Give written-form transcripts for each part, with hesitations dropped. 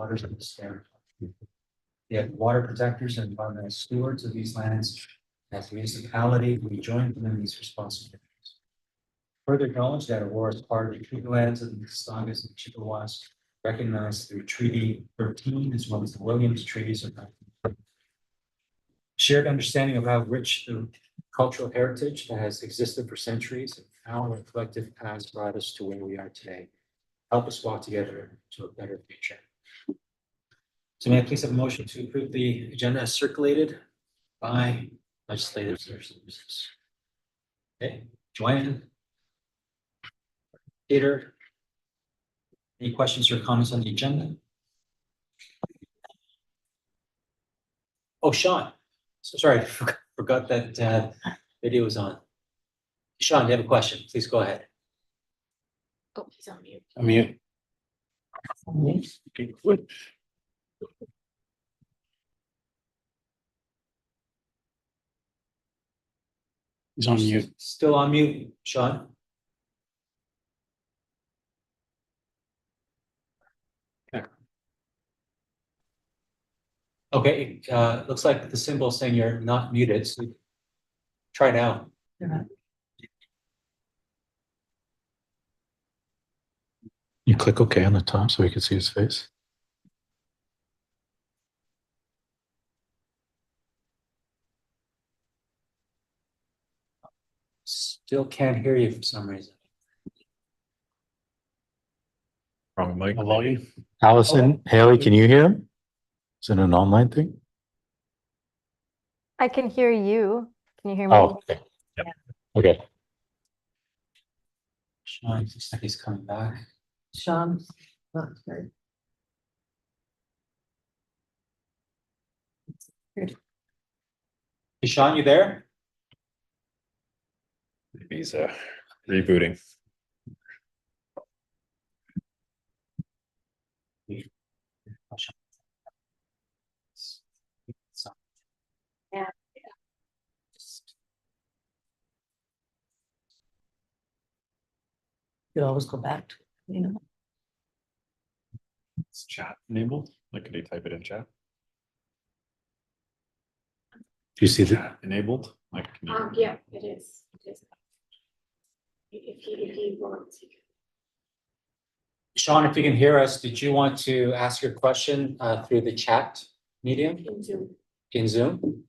waters of this territory. Yet water protectors and environmental stewards of these lands, as a municipality, we join them in these responsibilities. Further acknowledge that Aurora is part of the treaty lands of the Mississaugas and Chippewas, recognized through Treaty 13 as well as the Williams Treaties of 1940. Shared understanding of how rich the cultural heritage that has existed for centuries and how our collective paths brought us to where we are today. Help us walk together to a better future. So may I please have a motion to approve the agenda as circulated by legislative services? Okay, Joanne? Peter? Any questions or comments on the agenda? Oh, Sean. So sorry, forgot that video was on. Sean, you have a question? Please go ahead. Oh, he's on mute. I'm mute. Okay, good. He's on mute. Still on mute, Sean? Okay, looks like the symbol saying you're not muted, so try now. You click OK on the top so we can see his face. Still can't hear you for some reason. Wrong mic. Volume. Allison, Haley, can you hear him? Is it an online thing? I can hear you. Can you hear me? Oh, okay. Yep. Okay. Sean, looks like he's coming back. Sean. That's great. Hey, Sean, you there? Maybe he's rebooting. You always go back to, you know. It's chat enabled. Like, could he type it in chat? Do you see the, Chat enabled? Like, can you- Yeah, it is. It is. If he wants, he can. Sean, if you can hear us, did you want to ask your question through the chat medium In Zoom. in Zoom?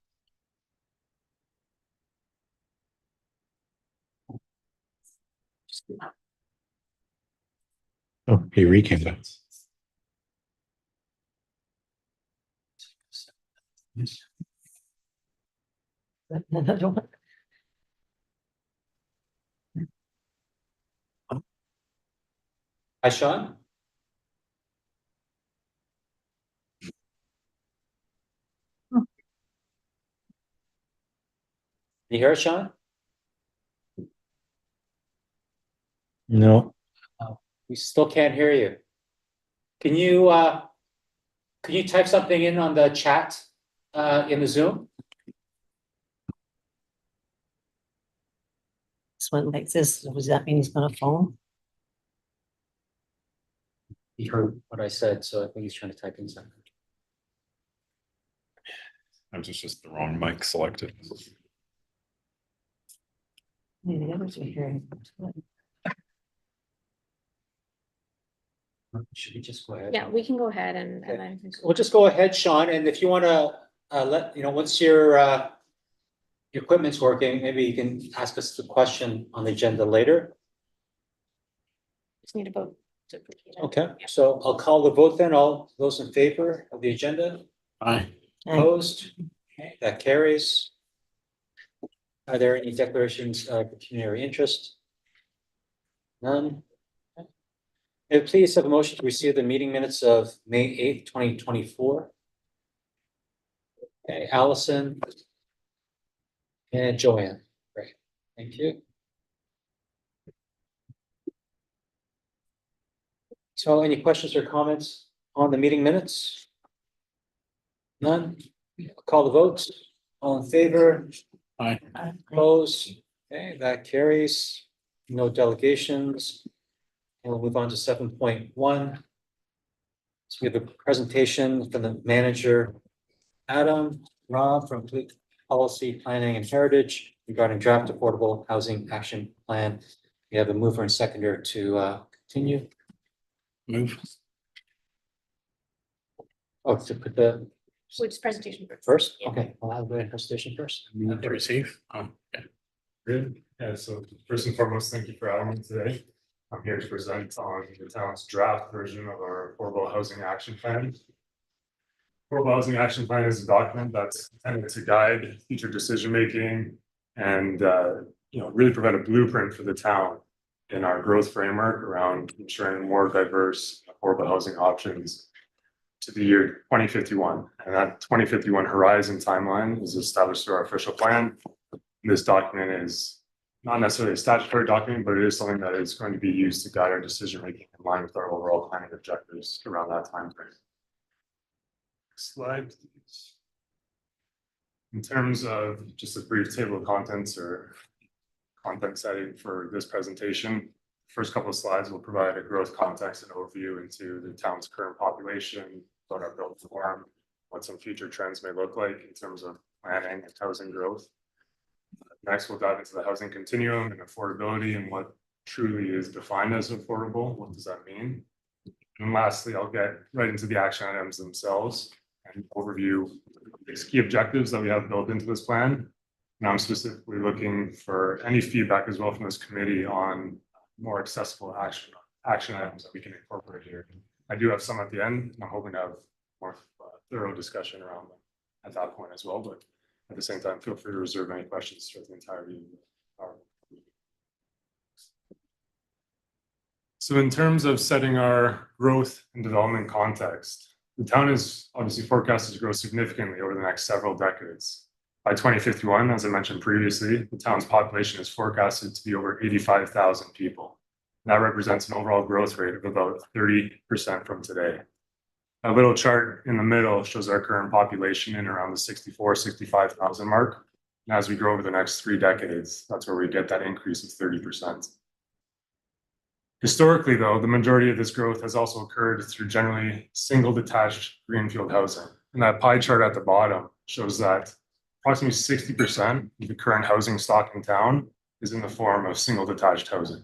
oh, he recame back. Another one. Hi, Sean? Can you hear us, Sean? No, We still can't hear you. Can you type something in on the chat in the Zoom? This one like this, does that mean he's gonna phone? He heard what I said, so I think he's trying to type in something. I was just the wrong mic selected. Maybe the others are hearing. Should we just go ahead? Yeah, we can go ahead and Okay. then. We'll just go ahead, Sean, and if you want to let, once your equipment's working, maybe you can ask us the question on the agenda later. Just need a vote. to approve it. Okay, so I'll call the vote then. All those in favor of the agenda? Aye. Opposed? Okay, that carries. Are there any declarations of pecuniary interest? None. May I please have a motion to receive the meeting minutes of May 8th, 2024? Okay, Allison. And Joanne. Great, thank you. So any questions or comments on the meeting minutes? None? Call the votes. All in favor? Aye. Opposed? Okay, that carries. No delegations. And we'll move on to 7.1. So we have a presentation from the manager, Adam Rob from Policy Planning and Heritage regarding draft affordable housing action plan. We have a mover and seconder to continue. Move. Oh, to put the Which presentation first? first? Yeah. Okay, well, I'll go ahead and presentation first. To receive. Oh, okay. Good. Yeah, so first and foremost, thank you for having me today. I'm here to present on the town's draft version of our affordable housing action plan. Affordable housing action plan is a document that's intended to guide future decision-making and really provide a blueprint for the town in our growth framework around ensuring more diverse affordable housing options to the year 2051. And that 2051 horizon timeline is established through our official plan. This document is not necessarily a statutory document, but it is something that is going to be used to guide our decision making in line with our overall planning objectives around that time frame. Next slide, please. In terms of just a brief table of contents or content setting for this presentation, first couple of slides will provide a growth context and overview into the town's current population, what our built form, what some future trends may look like in terms of planning and housing growth. Next, we'll dive into the housing continuum and affordability and what truly is defined as affordable. What does that mean? And lastly, I'll get right into the action items themselves and overview the key objectives that we have built into this plan. And I'm specifically looking for any feedback as well from this committee on more accessible action items that we can incorporate here. I do have some at the end, and I'm hoping to have more thorough discussion around them at that point as well. But at the same time, feel free to reserve any questions throughout the entirety of our meeting. So in terms of setting our growth and development context, the town is obviously forecasted to grow significantly over the next several decades. By 2051, as I mentioned previously, the town's population is forecasted to be over 85,000 people. That represents an overall growth rate of about 30% from today. A little chart in the middle shows our current population in around the 65,000 mark. And as we grow over the next 3 decades, that's where we get that increase of 30%. Historically, though, the majority of this growth has also occurred through generally single detached greenfield housing. And that pie chart at the bottom shows that approximately 60% of the current housing stock in town is in the form of single detached housing.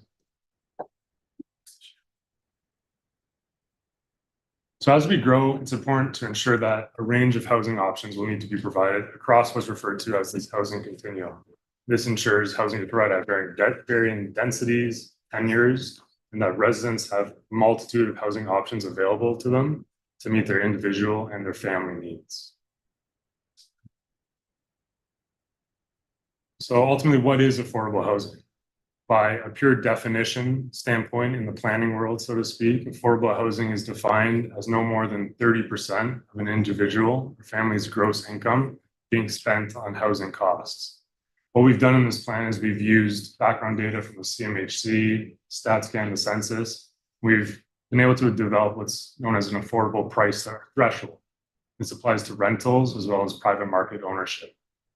So as we grow, it's important to ensure that a range of housing options will need to be provided across what's referred to as this housing continuum. This ensures housing is provided at varying densities, tenures, and that residents have a multitude of housing options available to them to meet their individual and their family needs. So ultimately, what is affordable housing? By a pure definition standpoint in the planning world, so to speak, affordable housing is defined as no more than 30% of an individual or family's gross income being spent on housing costs. What we've done in this plan is we've used background data from the CMHC, StatsCan, the census. We've been able to develop what's known as an affordable price threshold. This applies to rentals as well as private market ownership.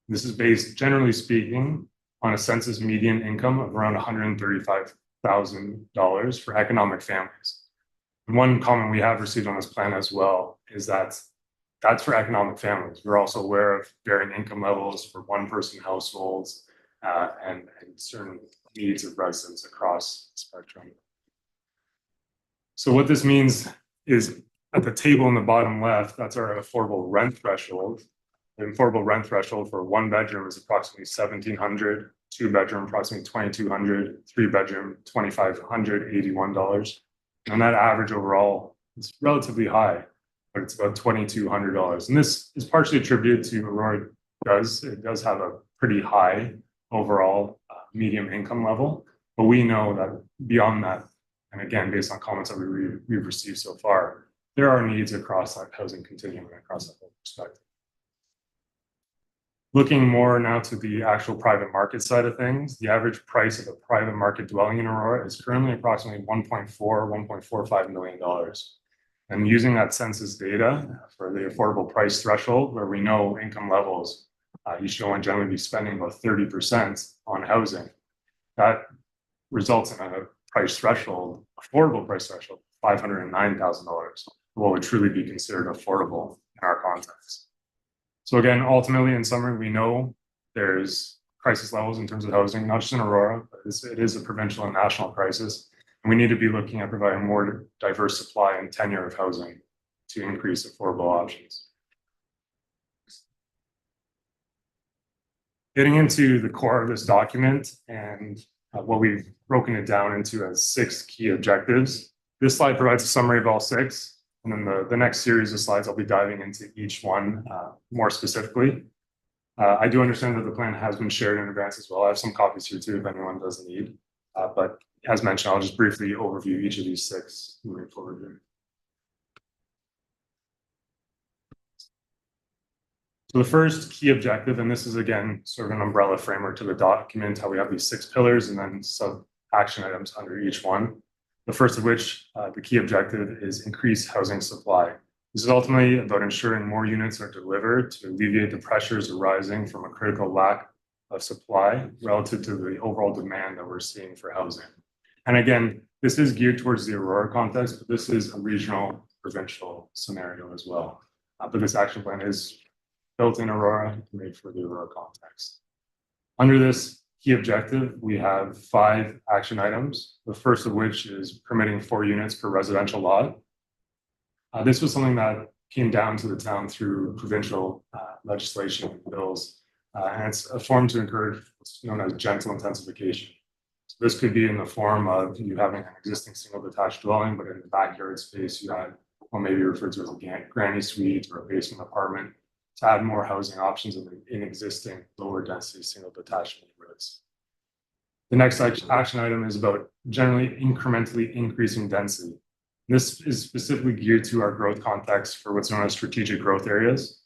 This is based, generally speaking, on a census median income of around $135,000 for economic families. And one comment we have received on this plan as well is that that's for economic families. We're also aware of varying income levels for one-person households and certain needs of residents across the spectrum. So what this means is at the table in the bottom left, that's our affordable rent threshold. The affordable rent threshold for 1 bedroom is approximately $1,700, 2 bedroom approximately $2,200, 3 bedroom $2,581, and that average overall is relatively high, but it's about $2,200. And this is partially attributed to Aurora. It does have a pretty high overall medium income level, but we know that beyond that, and again based on comments that we've received so far, there are needs across that housing continuum and across that whole perspective. Looking more now to the actual private market side of things, the average price of a private market dwelling in Aurora is currently approximately $1.45 million. And using that census data for the affordable price threshold, where we know income levels, you should only generally be spending about 30% on housing. That results in a price threshold, affordable price threshold, $509,000. what would truly be considered affordable in our context. So again, ultimately, in summary, we know there's crisis levels in terms of housing, not just in Aurora, but it is a provincial and national crisis. And we need to be looking at providing more diverse supply and tenure of housing to increase affordable options. Getting into the core of this document and what we've broken it down into as 6 key objectives. This slide provides a summary of all 6. And then the next series of slides, I'll be diving into each one more specifically. I do understand that the plan has been shared in advance as well. I have some copies here too if anyone does need. But as mentioned, I'll just briefly overview each of these 6 moving forward here. So the first key objective, and this is again sort of an umbrella framework to the document, how we have these 6 pillars and then sub action items under each one. The first of which, the key objective is increase housing supply. This is ultimately about ensuring more units are delivered to alleviate the pressures arising from a critical lack of supply relative to the overall demand that we're seeing for housing. And again, this is geared towards the Aurora context, but this is a regional, provincial scenario as well. But this action plan is built in Aurora, made for the Aurora context. Under this key objective, we have 5 action items. The first of which is permitting 4 units per residential lot. This was something that came down to the town through provincial legislation and bills, and it's a form to encourage what's known as gentle intensification. So this could be in the form of you having an existing single detached dwelling, but in the backyard space you had what may be referred to as a granny suite or a basement apartment to add more housing options in existing lower density single detached neighborhoods. The next action item is about generally incrementally increasing density. This is specifically geared to our growth context for what's known as strategic growth areas,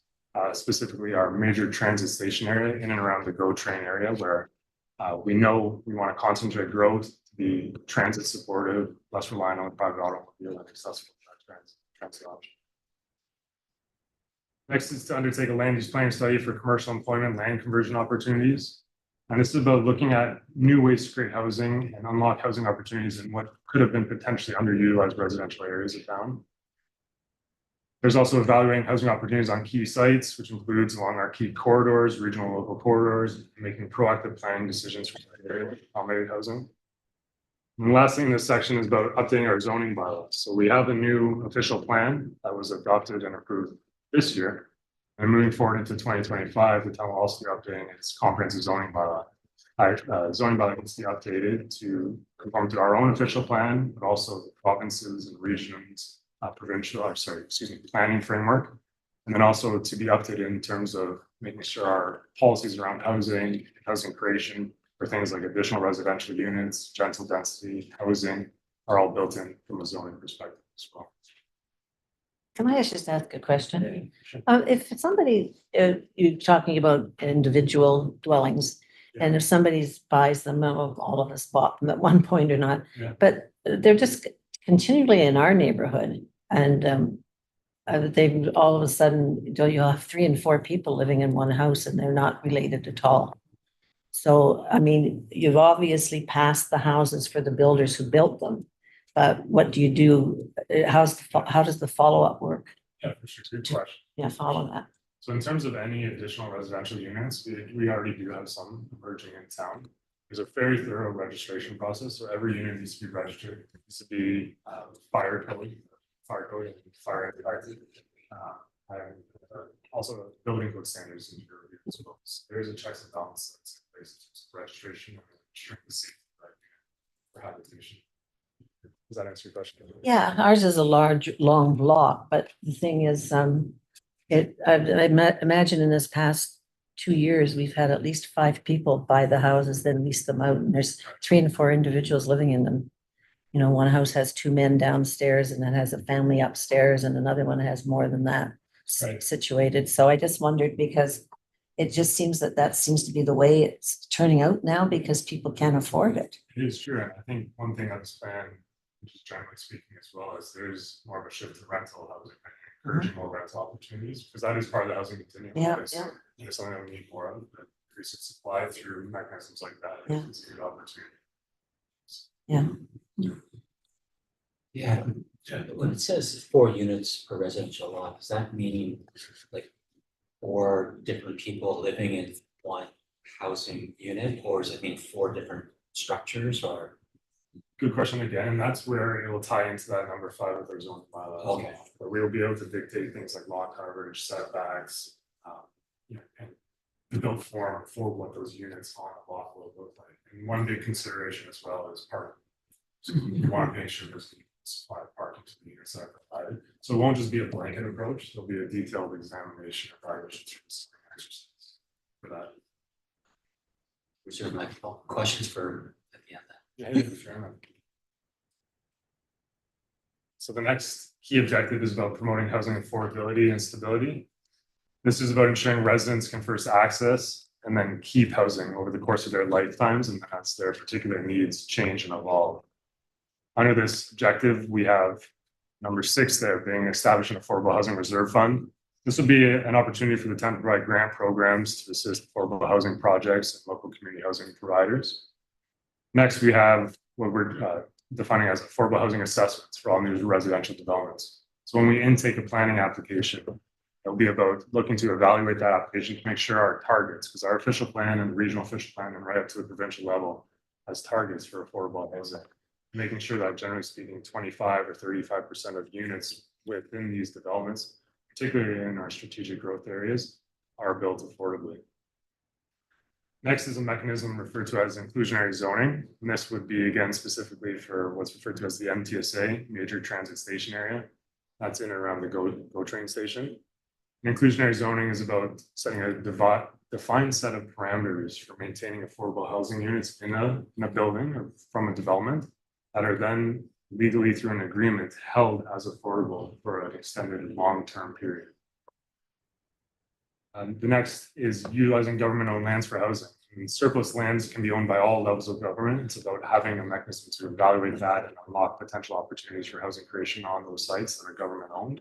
specifically our major transit station area in and around the GO train area, where we know we want to concentrate growth to be transit supportive, less reliant on private automobile and accessible transit option. Next is to undertake a land use planning study for commercial employment land conversion opportunities. And this is about looking at new ways to create housing and unlock housing opportunities in what could have been potentially underutilized residential areas of town. There's also evaluating housing opportunities on key sites, which includes along our key corridors, regional and local corridors, and making proactive planning decisions for that area with accommodated housing. And the last thing in this section is about updating our zoning bylaws. So we have a new official plan that was adopted and approved this year. And moving forward into 2025, the town will also be updating its comprehensive zoning bylaw. Zoning bylaw needs to be updated to conform to our own official plan, but also the provinces and regions, planning framework. And then also to be updated in terms of making sure our policies around housing creation for things like additional residential units, gentle density, housing are all built in from a zoning perspective as well. Can I just ask a question? If somebody, you're talking about individual dwellings, and if somebody buys them, all of us bought them at one point or not, but they're just continually in our neighborhood, and they all of a sudden, you'll have 3 and 4 people living in one house, and they're not related at all. So, I mean, you've obviously passed the houses for the builders who built them. But what do you do? How does the follow-up work? Yeah, for sure. Good question. Yeah, follow that. So in terms of any additional residential units, we already do have some emerging in town. There's a very thorough registration process. So every unit needs to be registered. It needs to be fire code, and fire impacted. And also building code standards in your review as well. So there's a checks and balances that's in place for registration and ensuring the safety for habitation. Does that answer your question? Yeah, ours is a large, long block, but the thing is, I imagine in this past 2 years, we've had at least 5 people buy the houses, then lease them out, and there's 3 and 4 individuals living in them. You know, one house has 2 men downstairs, and it has a family upstairs, and another one has more than that situated. So I just wondered, because it just seems that seems to be the way it's turning out now, because people can't afford it. It is true, and I think one thing that's been, just generally speaking as well, is there's more of a shift to rental housing, encouraging more rental opportunities, because that is part of the housing continuum. It's something that we need more of, but increase its supply through mechanisms like that. It's a good opportunity. Yeah, When it says 4 units per residential lot, does that mean like 4 different people living in one housing unit, or does it mean 4 different structures, or? Good question again, and that's where it will tie into that number 5 of their zoning bylaw. as Okay. well, where we'll be able to dictate things like lot coverage, setbacks, and the built form for what those units on a lot will look like. And one big consideration as well is parking. So you want to make sure there's supply of parking to the units that are provided. So it won't just be a blanket approach, there'll be a detailed examination of exercise for that. Reserve my questions for at the end. Yeah, fair enough. So the next key objective is about promoting housing affordability and stability. This is about ensuring residents can first access and then keep housing over the course of their lifetimes, and as their particular needs change and evolve. Under this objective, we have number 6 there, being establish an affordable housing reserve fund. This would be an opportunity for the town to provide grant programs to assist affordable housing projects and local community housing providers. Next, we have what we're defining as affordable housing assessments for all new residential developments. So when we intake a planning application, it'll be about looking to evaluate that application to make sure our targets, because our official plan and the regional official plan and right up to the provincial level has targets for affordable housing. Making sure that generally speaking, 25 or 35% of units within these developments, particularly in our strategic growth areas, are built affordably. Next is a mechanism referred to as inclusionary zoning. And this would be, again, specifically for what's referred to as the MTSA, Major Transit Station Area. That's in and around the GO train station. And inclusionary zoning is about setting a defined set of parameters for maintaining affordable housing units in a building or from a development that are then legally through an agreement held as affordable for an extended long-term period. The next is utilizing government-owned lands for housing. And surplus lands can be owned by all levels of government. It's about having a mechanism to evaluate that and unlock potential opportunities for housing creation on those sites that are government-owned.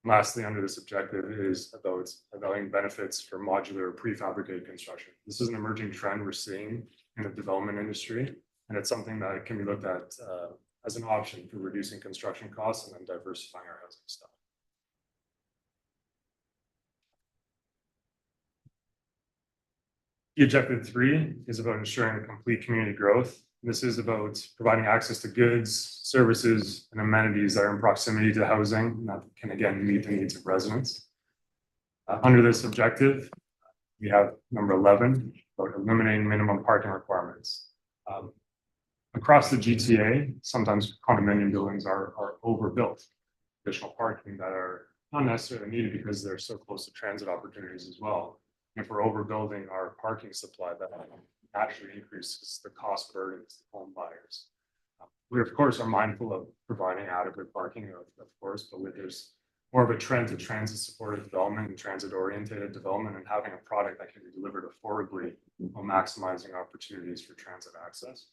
Lastly, under this objective is about evaluating benefits for modular prefabricated construction. This is an emerging trend we're seeing in the development industry, and it's something that can be looked at as an option for reducing construction costs and then diversifying our housing stock. The objective 3 is about ensuring complete community growth. This is about providing access to goods, services, and amenities that are in proximity to housing and that can again meet the needs of residents. Under this objective, we have number 11 about eliminating minimum parking requirements. Across the GTA, sometimes condominium buildings are overbuilt, additional parking that are not necessarily needed because they're so close to transit opportunities as well. If we're overbuilding our parking supply, that naturally increases the cost burden to home buyers. We of course are mindful of providing adequate parking, of course, but there's more of a trend to transit supported development and transit oriented development, and having a product that can be delivered affordably while maximizing opportunities for transit access.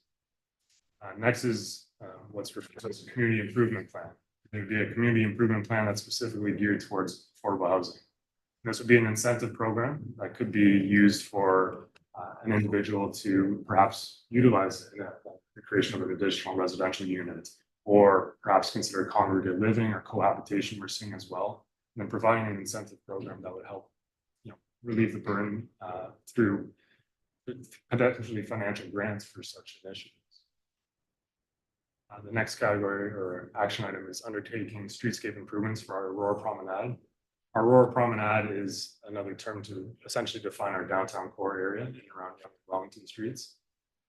Next is what's referred to as a community improvement plan. There would be a community improvement plan that's specifically geared towards affordable housing. This would be an incentive program that could be used for an individual to perhaps utilize the creation of an additional residential unit, or perhaps consider congregate living or cohabitation we're seeing as well. And then providing an incentive program that would help, relieve the burden through potentially financial grants for such initiatives. The next category or action item is undertaking streetscape improvements for our Aurora Promenade. Our Aurora Promenade is another term to essentially define our downtown core area and around Wellington streets.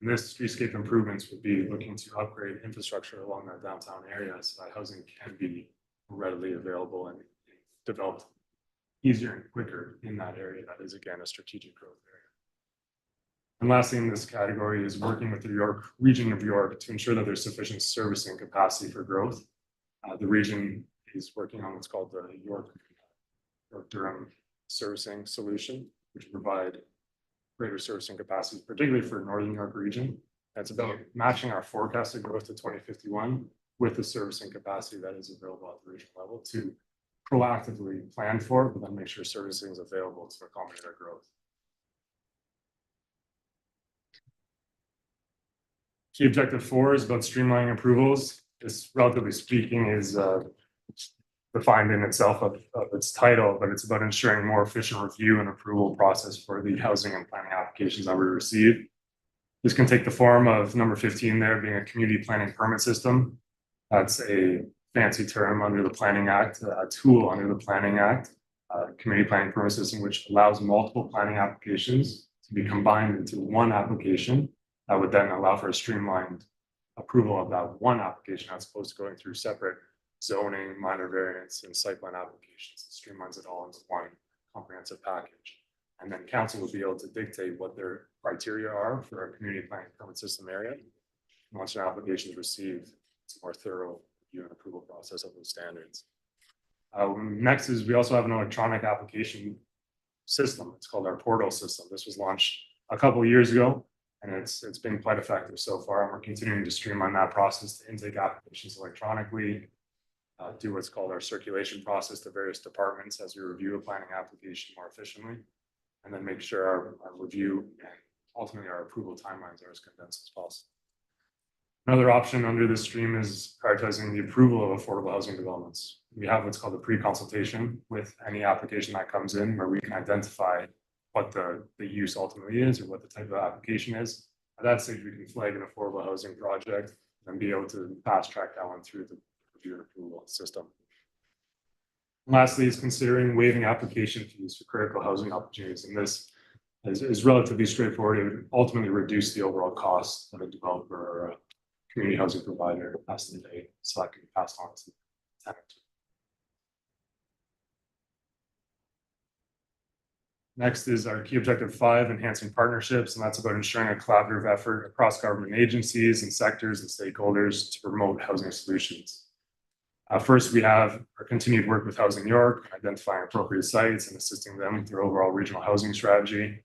And this streetscape improvements would be looking to upgrade infrastructure along that downtown area so that housing can be readily available and developed easier and quicker in that area. That is again a strategic growth area. And lastly, in this category is working with the York region of York to ensure that there's sufficient servicing capacity for growth. The region is working on what's called the York Durham servicing solution, which provide greater servicing capacity, particularly for Northern York region. That's about matching our forecasted growth to 2051 with the servicing capacity that is available at the regional level to proactively plan for, but then make sure servicing is available to accommodate our growth. Key objective 4 is about streamlining approvals. this relatively speaking is defined in itself of its title, but it's about ensuring more efficient review and approval process for the housing and planning applications that we receive. This can take the form of number 15 there being a community planning permit system. That's a fancy term under the Planning Act, a tool under the Planning Act, community planning permit system, which allows multiple planning applications to be combined into one application that would then allow for a streamlined approval of that one application as opposed to going through separate zoning, minor variance, and site plan applications. It streamlines it all into one comprehensive package. And then council will be able to dictate what their criteria are for a community planning permit system area. Once an application is received, it's a more thorough review and approval process of those standards. Next is we also have an electronic application system. It's called our portal system. This was launched a couple of years ago, and it's been quite effective so far. And we're continuing to streamline that process to intake applications electronically, do what's called our circulation process to various departments as we review a planning application more efficiently, and then make sure our review and ultimately our approval timelines are as condensed as possible. Another option under this stream is prioritizing the approval of affordable housing developments. We have what's called a pre-consultation with any application that comes in where we can identify what the use ultimately is or what the type of application is. At that stage, we can flag an affordable housing project and be able to fast track that one through the review and approval system. And lastly, is considering waiving application fees for critical housing opportunities. And this is relatively straightforward. It would ultimately reduce the overall cost that a developer or a community housing provider has to pay, so that can be passed on to the tenant. Next is our key objective 5, enhancing partnerships, and that's about ensuring a collaborative effort across government agencies and sectors and stakeholders to promote housing solutions. First, we have our continued work with Housing York, identifying appropriate sites and assisting them with their overall regional housing strategy.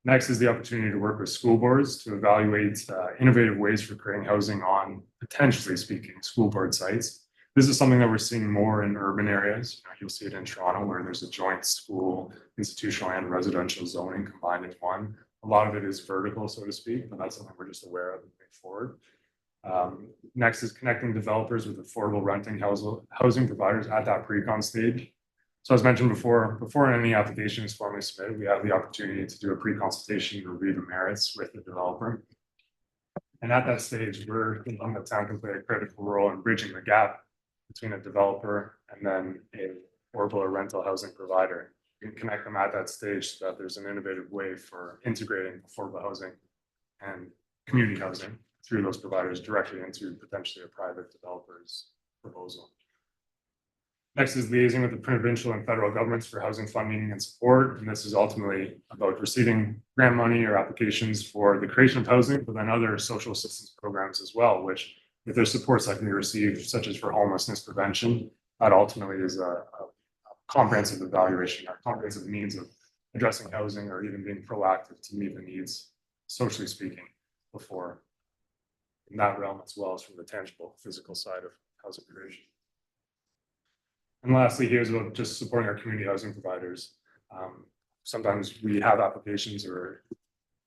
Next is the opportunity to work with school boards to evaluate innovative ways for creating housing on, potentially speaking, school board sites. This is something that we're seeing more in urban areas. You'll see it in Toronto where there's a joint school, institutional and residential zoning combined in one. A lot of it is vertical, so to speak, but that's something we're just aware of moving forward. Next is connecting developers with affordable renting housing providers at that pre-con stage. So as mentioned before any application is formally submitted, we have the opportunity to do a pre-consultation to review the merits with the developer. And at that stage, we're thinking the town can play a critical role in bridging the gap between a developer and then a affordable or rental housing provider. We can connect them at that stage so that there's an innovative way for integrating affordable housing and community housing through those providers directly into potentially a private developer's proposal. Next is liaising with the provincial and federal governments for housing funding and support. And this is ultimately about receiving grant money or applications for the creation of housing, but then other social assistance programs as well, which if there's supports that can be received, such as for homelessness prevention, that ultimately is a comprehensive evaluation, or comprehensive means of addressing housing or even being proactive to meet the needs, socially speaking, before in that realm as well as from the tangible physical side of housing creation. And lastly, here's about just supporting our community housing providers. Sometimes we have applications or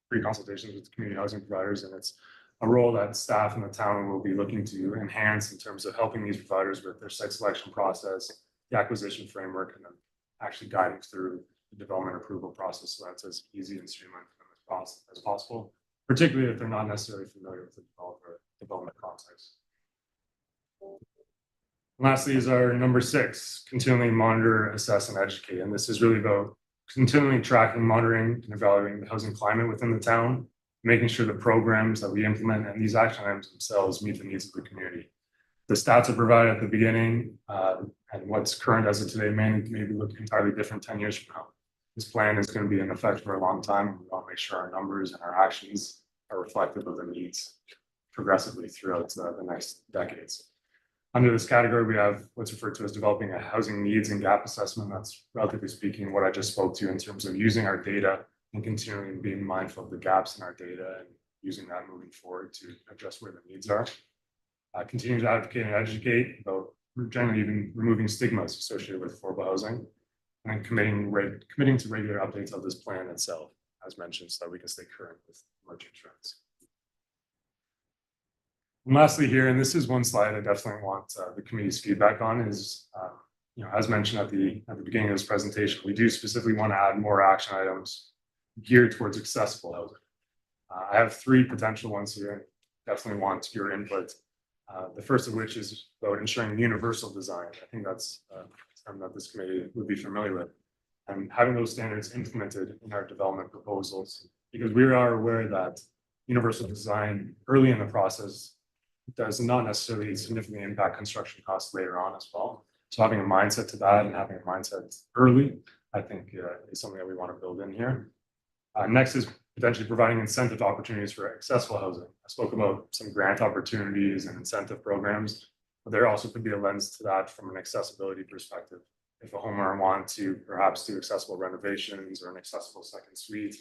pre-consultations with community housing providers, and it's a role that staff in the town will be looking to enhance in terms of helping these providers with their site selection process, the acquisition framework, and then actually guiding through the development approval process so that's as easy and streamlined for them as possible, particularly if they're not necessarily familiar with the development context. Lastly is our number 6, continually monitor, assess, and educate. And this is really about continually tracking, monitoring, and evaluating the housing climate within the town, making sure the programs that we implement and these action items themselves meet the needs of the community. The stats are provided at the beginning, and what's current as of today may look entirely different 10 years from now. This plan is going to be in effect for a long time. We want to make sure our numbers and our actions are reflective of the needs progressively throughout the next decades. Under this category, we have what's referred to as developing a housing needs and gap assessment. That's relatively speaking what I just spoke to in terms of using our data and continuing being mindful of the gaps in our data and using that moving forward to address where the needs are. Continue to advocate and educate about generally even removing stigmas associated with affordable housing and committing to regular updates of this plan itself, as mentioned, so that we can stay current with emerging trends. And lastly here, and this is one slide I definitely want the committee's feedback on is, as mentioned at the beginning of this presentation, we do specifically want to add more action items geared towards accessible housing. I have 3 potential ones here and definitely want your input. The first of which is about ensuring universal design. I think that's something that this committee would be familiar with. And having those standards implemented in our development proposals, because we are aware that universal design early in the process does not necessarily significantly impact construction costs later on as well. So having a mindset to that and having a mindset early, I think is something that we want to build in here. Next is potentially providing incentive opportunities for accessible housing. I spoke about some grant opportunities and incentive programs, but there also could be a lens to that from an accessibility perspective. If a homeowner wants to perhaps do accessible renovations or an accessible second suite,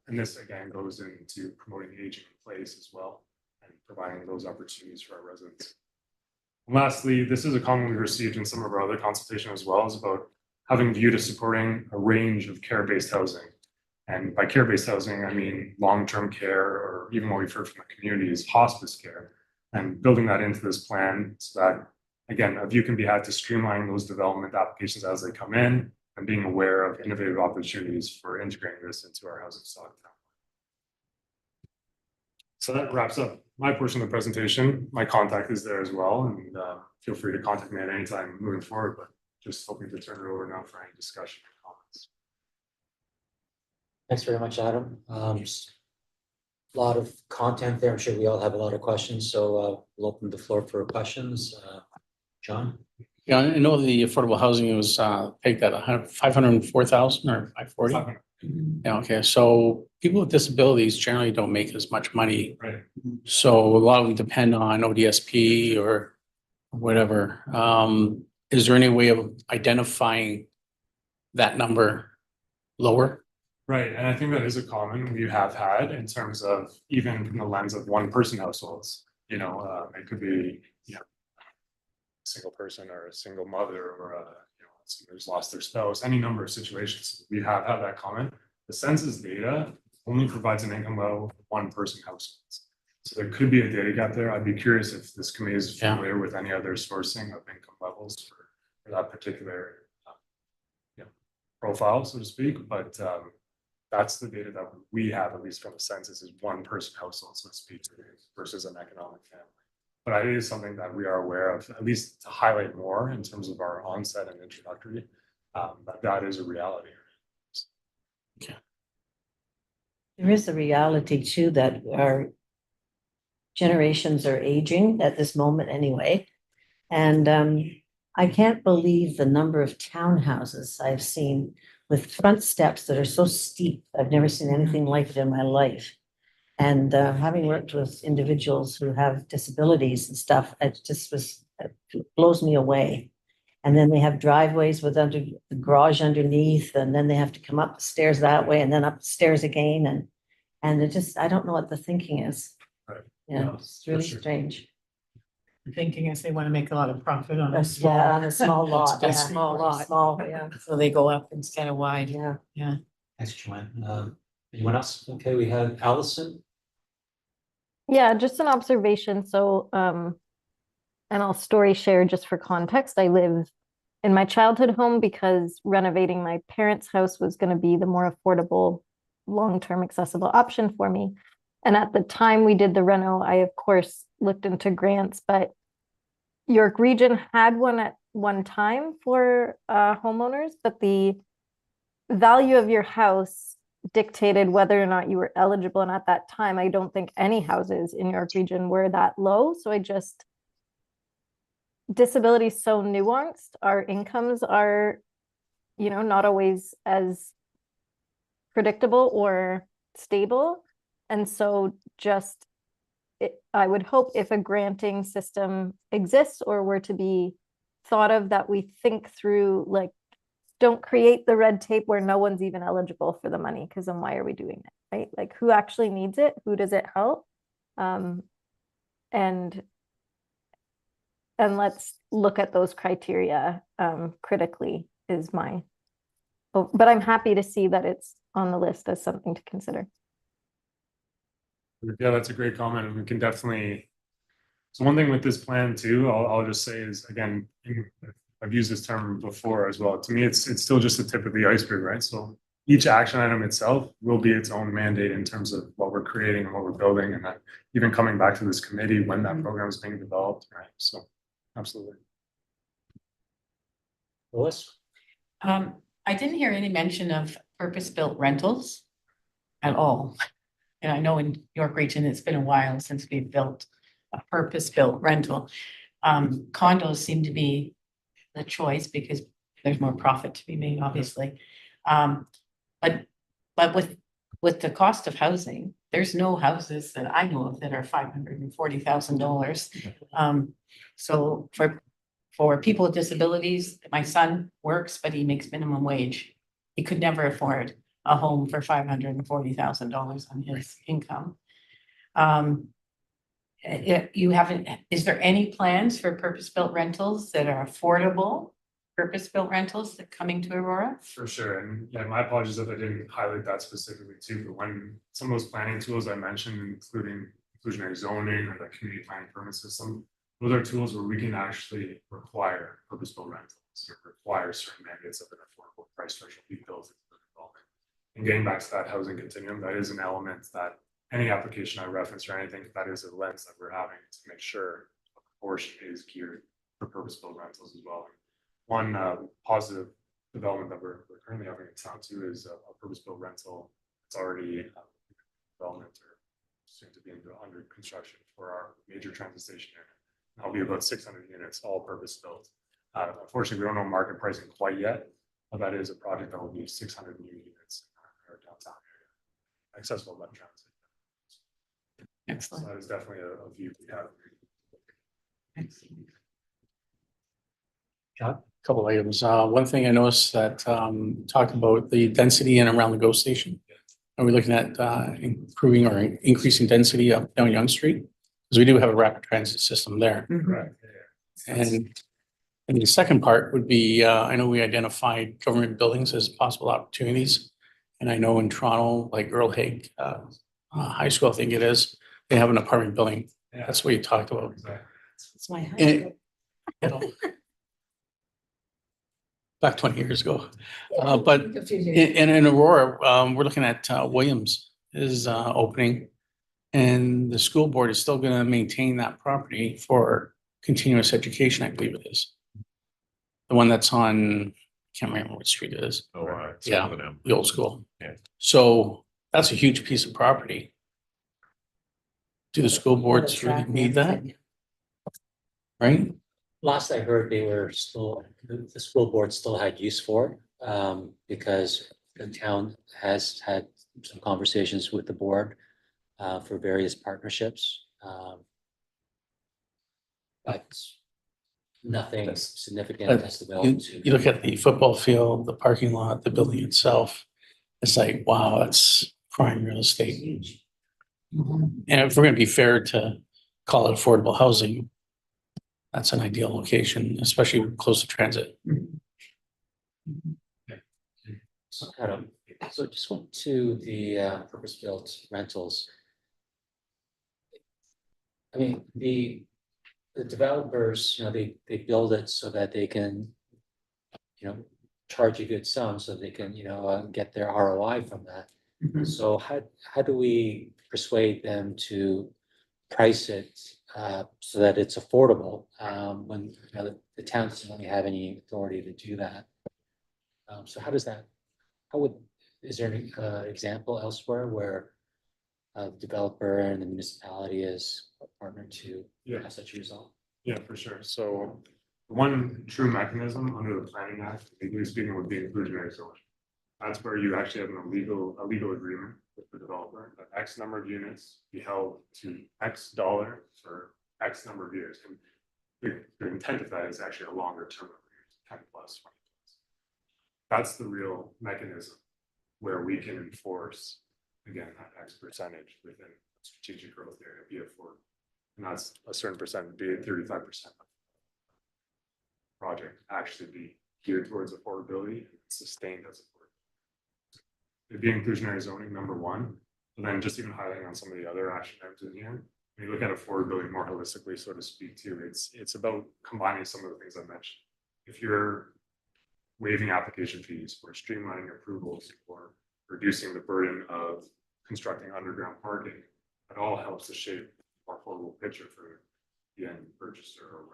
and this again goes into promoting aging in place as well and providing those opportunities for our residents. And lastly, this is a comment we received in some of our other consultation as well, is about having view to supporting a range of care-based housing. And by care-based housing, I mean long-term care, or even what we've heard from the community is hospice care, and building that into this plan so that, again, a view can be had to streamline those development applications as they come in and being aware of innovative opportunities for integrating this into our housing stock. So that wraps up my portion of the presentation. My contact is there as well, and feel free to contact me at any time moving forward, but just hoping to turn it over now for any discussion or comments. Thanks very much, Adam. A lot of content there. I'm sure we all have a lot of questions, so we'll open the floor for questions. John? Yeah, I know the affordable housing was pegged at 504,000 or 540. Yeah, okay. So people with disabilities generally don't make as much money. Right. So a lot of them depend on ODSP or whatever. Is there any way of identifying that number lower? Right, and I think that is a common we have had in terms of even from the lens of one person households. It could be, a single person or a single mother or someone who's lost their spouse, any number of situations. We have had that comment. The census data only provides an income level of one person households. So there could be a data gap there. I'd be curious if this committee is familiar with any other sourcing of income levels for that particular profile, so to speak, but that's the data that we have, at least from the census, is one person household, so to speak, versus an economic family. But it is something that we are aware of, at least to highlight more in terms of our onset and introductory, that is a reality. Okay. There is a reality too that our generations are aging at this moment anyway. And I can't believe the number of townhouses I've seen with front steps that are so steep. I've never seen anything like it in my life. And having worked with individuals who have disabilities and stuff, it blows me away. And then they have driveways with the garage underneath, and then they have to come up the stairs that way and then up the stairs again. And it just, I don't know what the thinking is. Right. Yeah, it's really strange. Thinking is they want to make a lot of profit on a On a small lot. A yeah. small lot. Small, yeah. So they go up instead of wide. Yeah. Thanks, Joanne. Anyone else? Okay, we have Allison. Yeah, just an observation. So, and I'll story share just for context. I live in my childhood home because renovating my parents' house was going to be the more affordable, long-term accessible option for me. And at the time we did the reno, I of course looked into grants, but York Region had one at one time for homeowners, but the value of your house dictated whether or not you were eligible. And at that time, I don't think any houses in York Region were that low. So disability is so nuanced. Our incomes are, not always as predictable or stable. And so I would hope if a granting system exists or were to be thought of, that we think through, like, don't create the red tape where no one's even eligible for the money, because then why are we doing it, right? Like, who actually needs it? Who does it help? And let's look at those criteria critically is my hope. But I'm happy to see that it's on the list as something to consider. Yeah, that's a great comment, and we can definitely So one thing with this plan too, I'll just say is, again, I've used this term before as well. To me, it's still just the tip of the iceberg, right? So each action item itself will be its own mandate in terms of what we're creating and what we're building, and that even coming back to this committee when that program is being developed, right? So absolutely. Lois? I didn't hear any mention of purpose-built rentals at all. And I know in York Region, it's been a while since we've built a purpose-built rental. Condos seem to be the choice because there's more profit to be made, obviously. But with the cost of housing, there's no houses that I know of that are $540,000. So for people with disabilities, my son works, but he makes minimum wage. He could never afford a home for $540,000 on his income. You haven't, is there any plans for purpose-built rentals that are affordable? Purpose-built rentals that coming to Aurora? For sure, and yeah, my apologies if I didn't highlight that specifically too, but when some of those planning tools I mentioned, including inclusionary zoning or the community planning permit system, those are tools where we can actually require purpose-built rentals or require certain mandates of an affordable price structure be built into the development. And getting back to that housing continuum, that is an element that any application I reference or anything, that is a lens that we're having to make sure a proportion is geared for purpose-built rentals as well. One positive development that we're currently having in town too is a purpose-built rental. It's already development or soon to be under construction for our major transit station area. That'll be about 600 units, all purpose-built. Unfortunately, we don't know market pricing quite yet, but that is a project that will be 600 new units in our downtown area, accessible by transit. Excellent. So that is definitely a view we have. Excellent. John? Couple items. One thing I noticed that talked about the density in and around the GO station. Are we looking at improving or increasing density up down Young Street? Because we do have a rapid transit system there. Right. And the second part would be, I know we identified government buildings as possible opportunities. And I know in Toronto, like Earl Haig High School, I think it is, they have an apartment building. Yeah. That's what you talked about. Exactly. It's my house. And, you know, back 20 years ago. But in Aurora, we're looking at Williams is opening. And the school board is still going to maintain that property for continuous education, I believe it is. The one that's on, can't remember what street it is. Oh, wow. Yeah, the old school. Yeah. So that's a huge piece of property. Do the school boards really need that? Right? Last I heard, they were still, the school board still had use for it, because the town has had some conversations with the board for various partnerships. But nothing significant has developed. You look at the football field, the parking lot, the building itself. It's like, wow, that's prime real estate. And if we're going to be fair to call it affordable housing, that's an ideal location, especially close to transit. So Adam, so just went to the purpose-built rentals. I mean, the developers, they build it so that they can, charge a good sum so they can, get their ROI from that. So how do we persuade them to price it so that it's affordable when the town doesn't really have any authority to do that? So is there an example elsewhere where the developer and the municipality is partnered to have such a result? Yeah, for sure. So one true mechanism under the Planning Act, legally speaking, would be inclusionary zoning. That's where you actually have a legal agreement with the developer that X number of units be held to X dollar for X number of years. And the intent of that is actually a longer term of years, 10 plus, 20 plus. That's the real mechanism where we can enforce, again, that X percentage within a strategic growth area, be it for, and that's a certain percent, be it 35% project actually be geared towards affordability and sustained as affordability. It'd be inclusionary zoning, number one, and then just even highlighting on some of the other action items in here. when you look at affordability more holistically, so to speak, too, it's about combining some of the things I mentioned. If you're waiving application fees or streamlining approvals or reducing the burden of constructing underground parking, it all helps to shape a more affordable picture for the end purchaser or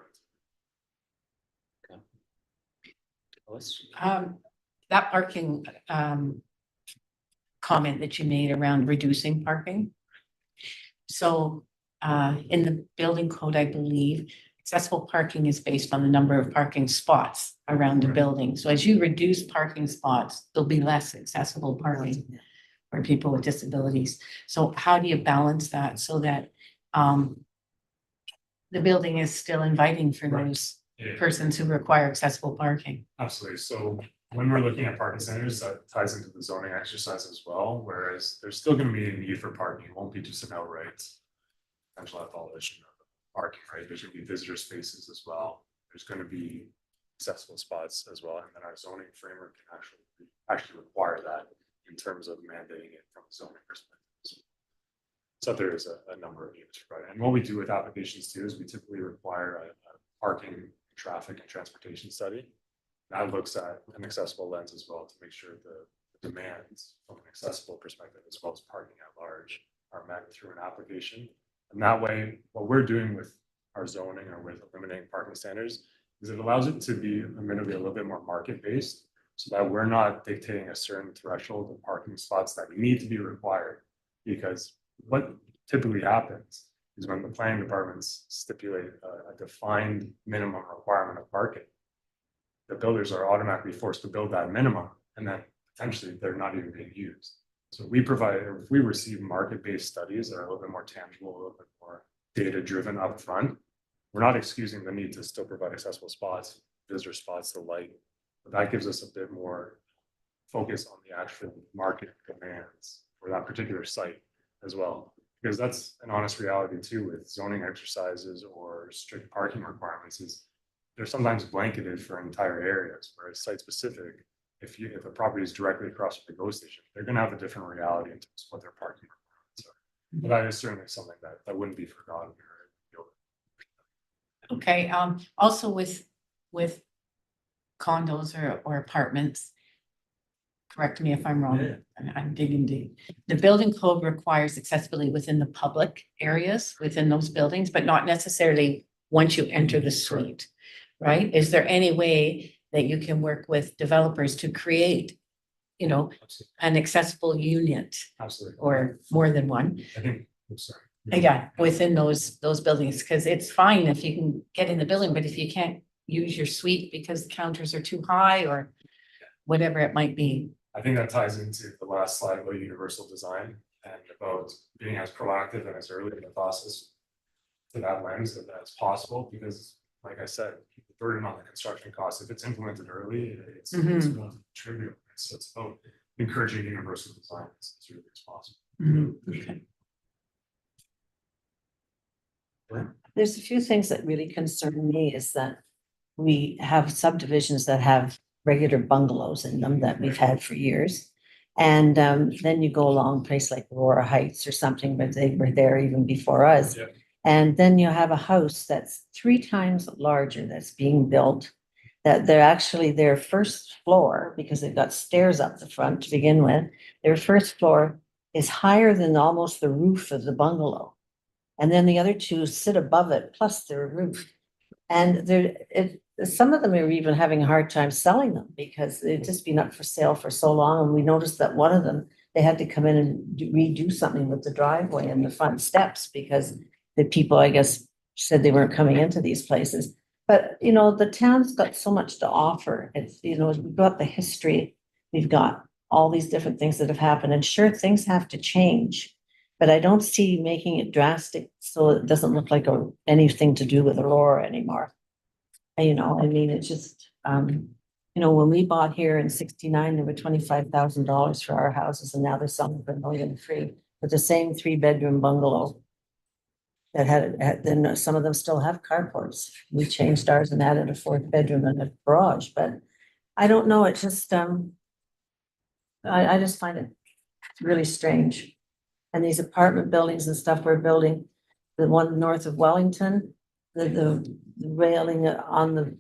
renter. Let's- That parking, comment that you made around reducing parking. So, in the building code, I believe, accessible parking is based on the number of parking spots around the building. So as you reduce parking spots, there'll be less accessible parking for people with disabilities. So how do you balance that so that, the building is still inviting for Right. those Yeah. persons who require accessible parking? Absolutely. So when we're looking at parking centers, that ties into the zoning exercise as well, whereas there's still gonna be a need for parking. It won't be just an outright potential abolition of parking, right? There's gonna be visitor spaces as well. There's gonna be accessible spots as well. And then our zoning framework can actually require that in terms of mandating it from a zoning perspective. So there is a number of units provided. And what we do with applications too is we typically require a parking, traffic and transportation study. That looks at an accessible lens as well to make sure the demands from an accessible perspective as well as parking at large are met through an application. And that way, what we're doing with our zoning or with eliminating parking standards is it allows it to be admittedly a little bit more market-based so that we're not dictating a certain threshold of parking spots that need to be required. Because what typically happens is when the planning departments stipulate a defined minimum requirement of parking, the builders are automatically forced to build that minimum, and then potentially they're not even being used. So we provide, if we receive market-based studies that are a little bit more tangible, a little bit more data-driven upfront, we're not excusing the need to still provide accessible spots, visitor spots, the like, but that gives us a bit more focus on the actual market demands for that particular site as well. Because that's an honest reality too with zoning exercises or strict parking requirements is they're sometimes blanketed for entire areas, whereas site specific, if a property is directly across from the GO station, they're gonna have a different reality in terms of what their parking requirements are. But that is certainly something that wouldn't be forgotten here. Okay, also with condos or apartments. Correct me if I'm wrong, Yeah. I'm digging deep. The building code requires accessibility within the public areas, within those buildings, but not necessarily once you enter the suite. Right? Is there any way that you can work with developers to create, an accessible unit Absolutely. or more than one? I think, I'm sorry. Yeah, within those buildings, because it's fine if you can get in the building, but if you can't use your suite because the counters are too high or whatever it might be. I think that ties into the last slide about universal design and about being as proactive and as early in the process to that lens as possible, because like I said, the burden on the construction costs, if it's implemented early, it's not trivial. So it's about encouraging universal design as early as possible. Okay. There's a few things that really concern me is that we have subdivisions that have regular bungalows in them that we've had for years. And then you go along a place like Aurora Heights or something, but they were there even before us. Yeah. And then you have a house that's 3 times larger that's being built, that they're actually their first floor, because they've got stairs up the front to begin with, their first floor is higher than almost the roof of the bungalow. And then the other 2 sit above it, plus their roof. And some of them are even having a hard time selling them because they've just been up for sale for so long. And we noticed that one of them, they had to come in and redo something with the driveway and the front steps because the people, I guess, said they weren't coming into these places. But, the town's got so much to offer. It's, we've got the history, we've got all these different things that have happened, and sure, things have to change. But I don't see making it drastic so it doesn't look like anything to do with Aurora anymore. It's just, when we bought here in 69, there were $25,000 for our houses, and now they're selling for $1.3 million with the same 3-bedroom bungalow. That had, then some of them still have carports. We changed ours and added a 4th bedroom and a garage, but I don't know, it's just, I just find it really strange. And these apartment buildings and stuff we're building, the one north of Wellington, the railing on the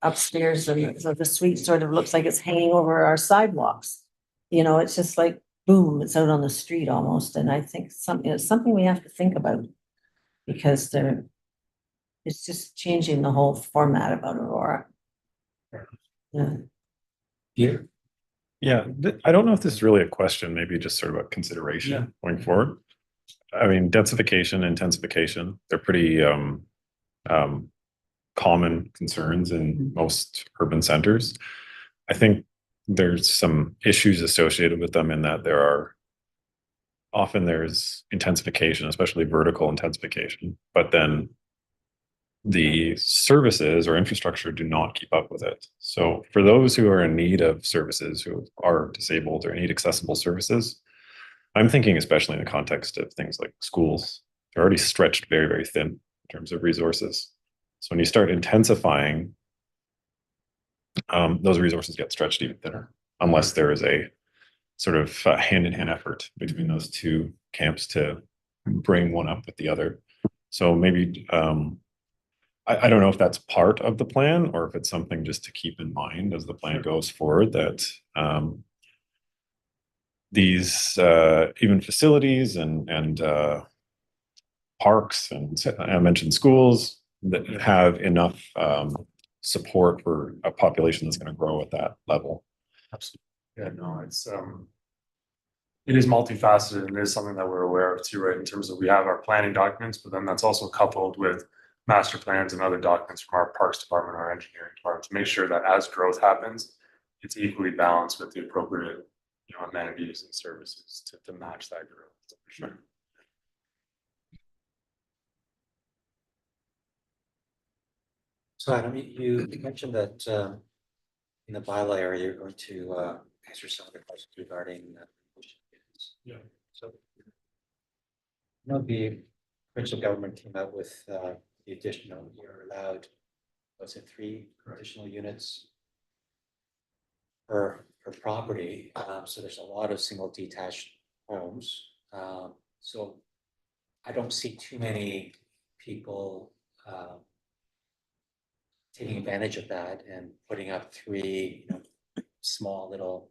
upstairs of the suite sort of looks like it's hanging over our sidewalks. You know, it's just like, boom, it's out on the street almost, and I think it's something we have to think about. Because it's just changing the whole format about Aurora. Yeah. Peter? Yeah, I don't know if this is really a question, maybe just sort of a consideration going forward. I mean, densification, intensification, they're pretty common concerns in most urban centers. I think there's some issues associated with them in that there's intensification, especially vertical intensification, but then the services or infrastructure do not keep up with it. So for those who are in need of services, who are disabled or need accessible services, I'm thinking especially in the context of things like schools, they're already stretched very, very thin in terms of resources. So when you start intensifying, those resources get stretched even thinner, unless there is a sort of hand-in-hand effort between those two camps to bring one up with the other. So maybe I don't know if that's part of the plan or if it's something just to keep in mind as the plan goes forward, that these even facilities and parks, and I mentioned schools, that have enough support for a population that's going to grow at that level. Absolutely. Yeah, no, it is multifaceted, and it is something that we're aware of too, right? In terms of, we have our planning documents, but then that's also coupled with master plans and other documents from our parks department, our engineering department, to make sure that as growth happens, it's equally balanced with the appropriate, amenities and services to match that growth. For sure. So Adam, you mentioned that in the bylaw area, you're going to answer some of the questions regarding. Yeah. So, the provincial government came out with the additional, you're allowed, was it 3 additional units per property? So there's a lot of single detached homes. So I don't see too many people taking advantage of that and putting up 3, small little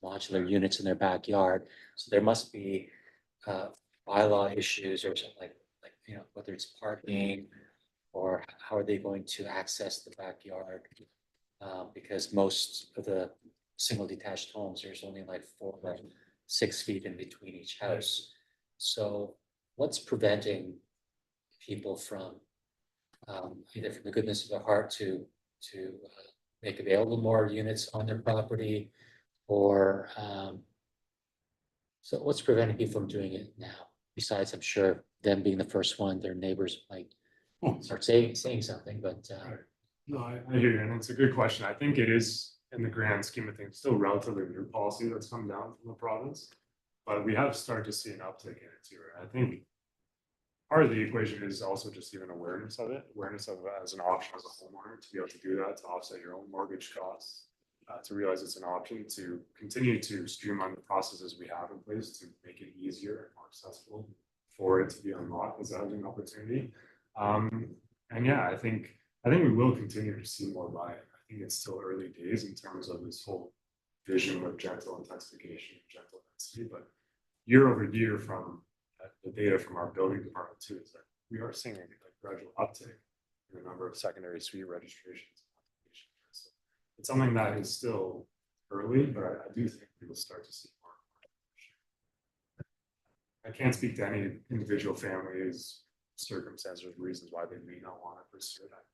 modular units in their backyard. So there must be bylaw issues or something like whether it's parking or how are they going to access the backyard? Because most of the single detached homes, there's only like 4 or 6 feet in between each house. So what's preventing people from either from the goodness of their heart to make available more units on their property, or so what's preventing people from doing it now? Besides, I'm sure them being the first one, their neighbors might start saying something, but no, I hear you, and it's a good question. I think it is, in the grand scheme of things, still relatively new policy that's come down from the province, but we have started to see an uptick in it too. I think part of the equation is also just even awareness of it as an option as a homeowner, to be able to do that, to offset your own mortgage costs, to realize it's an option, to continue to streamline the processes we have in place to make it easier and more accessible for it to be unlocked as a housing opportunity. And yeah, I think we will continue to see more by it. I think it's still early days in terms of this whole vision of gentle intensification, gentle density, but year over year, from the data from our building department too, is that we are seeing a gradual uptick in the number of secondary suite registrations. So it's something that is still early, but I do think we will start to see more. I can't speak to any individual families, circumstances, or reasons why they may not want to pursue that.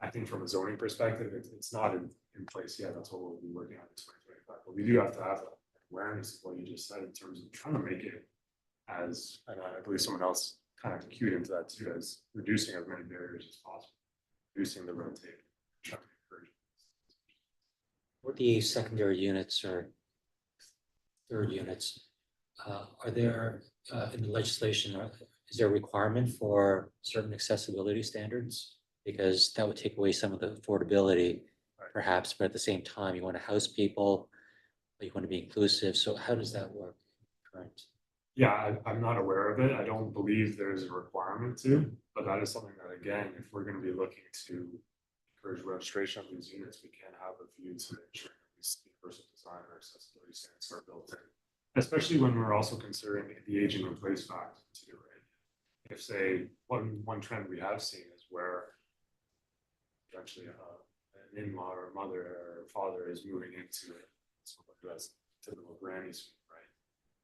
I think from a zoning perspective, it's not in place yet. That's what we'll be working on in 2025. But we do have to have awareness of what you just said in terms of trying to make it as, and I believe someone else kind of cued into that too, as reducing as many barriers as possible, reducing the red tape, trying to encourage. for the secondary units or third units, are there in the legislation, is there a requirement for certain accessibility standards? Because that would take away some of the affordability, perhaps, but at the same time, you want to house people, but you want to be inclusive. So how does that work? Correct. Yeah, I'm not aware of it. I don't believe there's a requirement to, but that is something that, again, if we're gonna be looking to encourage registration of these units, we can have a view to ensuring that these universal design or accessibility standards are built in. Especially when we're also considering the aging in place factor too, right? If say, one trend we have seen is where eventually an in-law or mother or father is moving into someone who has typical granny suite, right?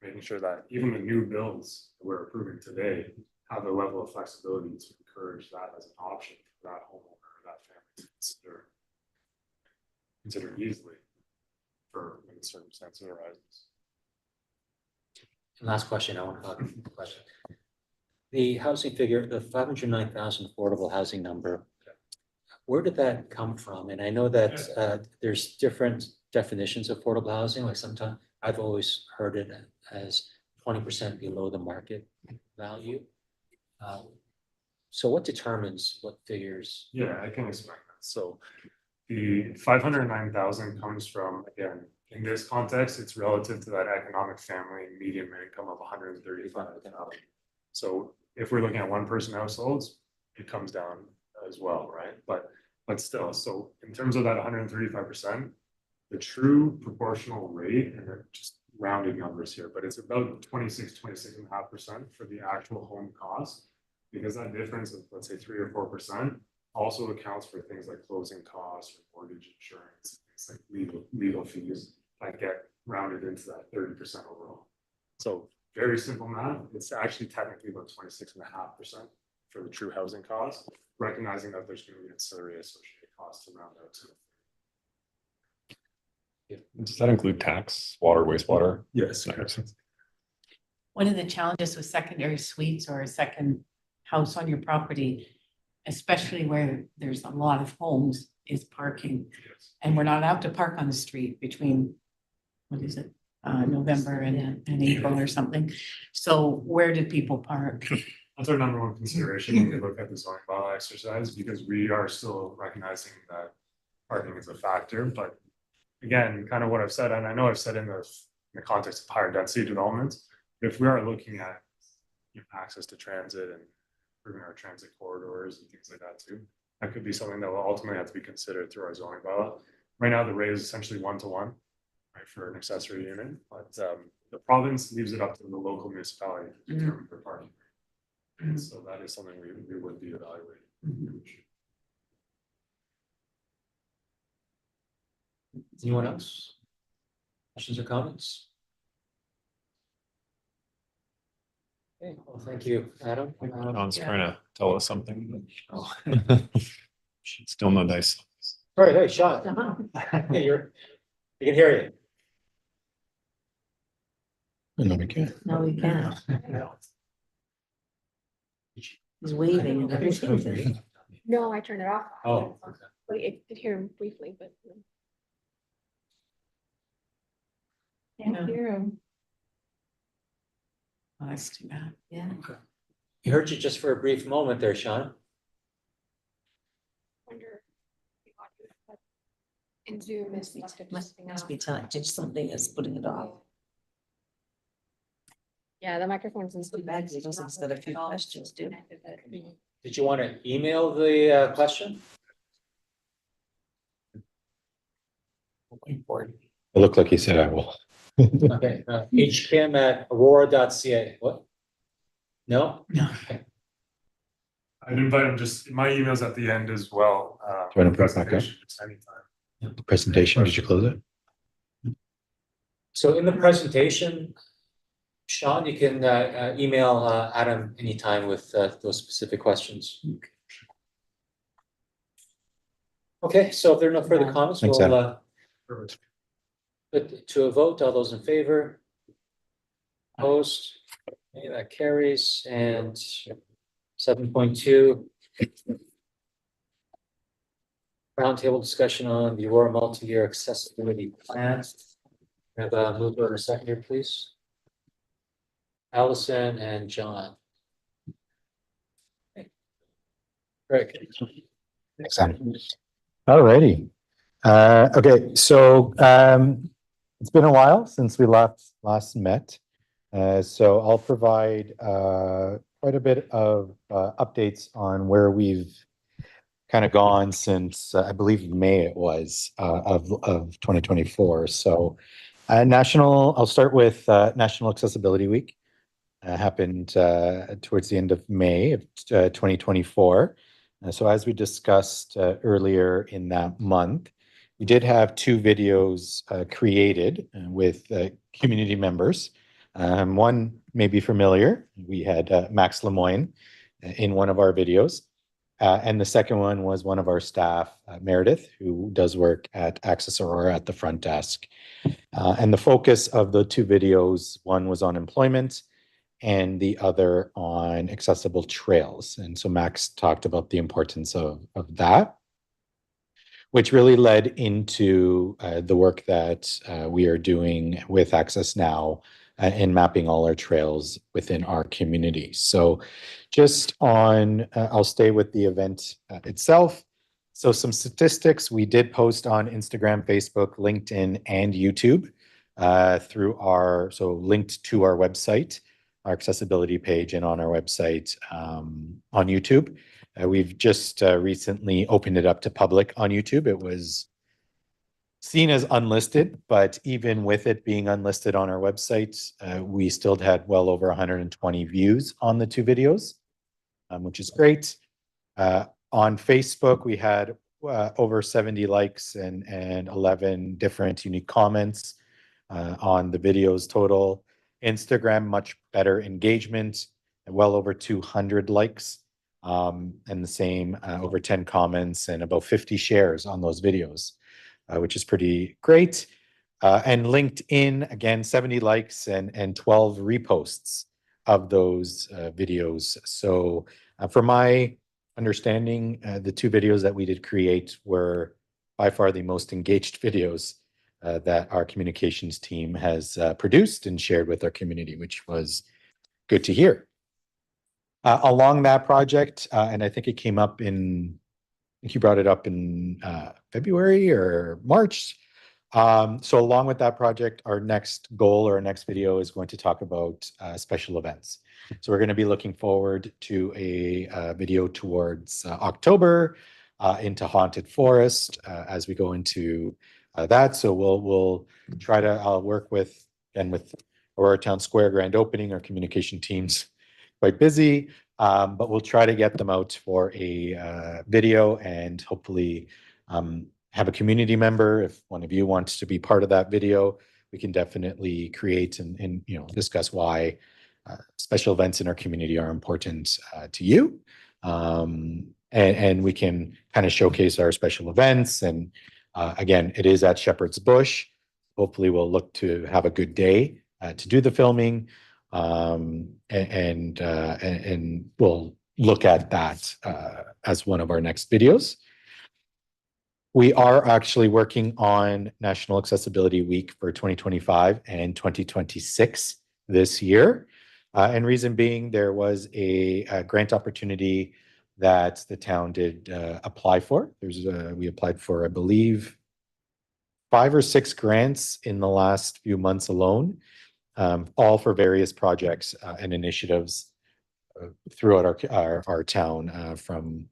Making sure that even the new builds that we're approving today have a level of flexibility to encourage that as an option for that homeowner or that family to consider easily for when the circumstance arises. And last question, I want to talk question. The housing figure, the 509,000 affordable housing number, where did that come from? And I know that there's different definitions of affordable housing, like sometimes I've always heard it as 20% below the market value. So what determines what figures? Yeah, I can explain that. So the 509,000 comes from, again, in this context, it's relative to that economic family median income of 135,000. So if we're looking at one person households, it comes down as well, right? But still, so in terms of that 135%, the true proportional rate, and they're just rounded numbers here, but it's about 26.5% for the actual home cost, because that difference of, let's say, 3 or 4% also accounts for things like closing costs or mortgage insurance, things like legal fees that get rounded into that 30% overall. So very simple math, it's actually technically about 26.5% for the true housing cost, recognizing that there's going to be ancillary associated costs to round out to. Does that include tax, water, wastewater? Yes. One of the challenges with secondary suites or a second house on your property, especially where there's a lot of homes, is parking. Yes. And we're not allowed to park on the street between, what is it, November and April or something. So where do people park? That's our number one consideration when we look at the zoning bylaw exercise, because we are still recognizing that parking is a factor. But again, kind of what I've said, and I know I've said in the context of higher density developments, if we are looking at access to transit and improving our transit corridors and things like that too, that could be something that will ultimately have to be considered through our zoning bylaw. Right now, the rate is essentially 1-to-1, right, for an accessory unit, but the province leaves it up to the local municipality to determine their parking. And so that is something we would be evaluating. Anyone else? Questions or comments? Okay, well, thank you, Adam. John's trying to tell us something. Oh. Still no dice. All right, hey, Sean. Hey, you can hear you. No, we can't. No, we can't. He's waving and everything. No, I turned it off. Oh, okay. But I could hear him briefly, but. Can't hear him. Oh, that's too bad. Yeah. He heard you just for a brief moment there, Sean. Wonder if the audio, but in Zoom is Must be just something that's putting it off. Yeah, the microphone's in. Too bad he doesn't set a few questions, do. Did you want to email the question? It looked like he said, I will. Okay, hkim@aurora.ca. What? No? No. Okay. I'd invite him, just my email's at the end as well. Do you want to put it back up? presentation, just anytime. The presentation, did you close it? So in the presentation, Sean, you can email Adam anytime with those specific questions. Okay, so if there are no further comments, Thanks, we'll put to a vote. All those in favor? Opposed? Okay, that carries. And 7.2. Roundtable discussion on the Aurora multi-year accessibility plan. We have a mover and a seconder, please. Allison and John. Greg. Thanks, Adam. All righty. Okay, so it's been a while since we last met. So I'll provide quite a bit of updates on where we've kind of gone since I believe May it was of 2024. So I'll start with National Accessibility Week. Happened towards the end of May of 2024. So as we discussed earlier in that month, we did have two videos created with community members. One may be familiar. We had Max Lemoyne in one of our videos. And the second one was one of our staff, Meredith, who does work at Access Aurora at the front desk. And the focus of the two videos, one was on employment and the other on accessible trails. And so Max talked about the importance of that, which really led into the work that we are doing with Access Now in mapping all our trails within our community. So just on, I'll stay with the event itself. So some statistics we did post on Instagram, Facebook, LinkedIn, and YouTube linked to our website, our accessibility page, and on our website on YouTube. We've just recently opened it up to public on YouTube. It was seen as unlisted, but even with it being unlisted on our website, we still had well over 120 views on the two videos, which is great. On Facebook, we had over 70 likes and 11 different unique comments on the videos total. Instagram, much better engagement, well over 200 likes, and the same over 10 comments and about 50 shares on those videos, which is pretty great. And LinkedIn, again, 70 likes and 12 reposts of those videos. So for my understanding, the two videos that we did create were by far the most engaged videos that our communications team has produced and shared with our community, which was good to hear. Along that project, and I think it came up in, I think you brought it up in February or March. So along with that project, our next goal or our next video is going to talk about special events. So we're going to be looking forward to a video towards October into Haunted Forest as we go into that. So we'll try to work with Aurora Town Square grand opening. Our communication team's quite busy, but we'll try to get them out for a video and hopefully have a community member. If one of you wants to be part of that video, we can definitely create and discuss why special events in our community are important to you. And we can kind of showcase our special events. And again, it is at Shepherd's Bush. Hopefully we'll look to have a good day to do the filming. And we'll look at that as one of our next videos. We are actually working on National Accessibility Week for 2025 and 2026 this year. And reason being, there was a grant opportunity that the town did apply for. We applied for, I believe, 5 or 6 grants in the last few months alone, all for various projects and initiatives throughout our town, from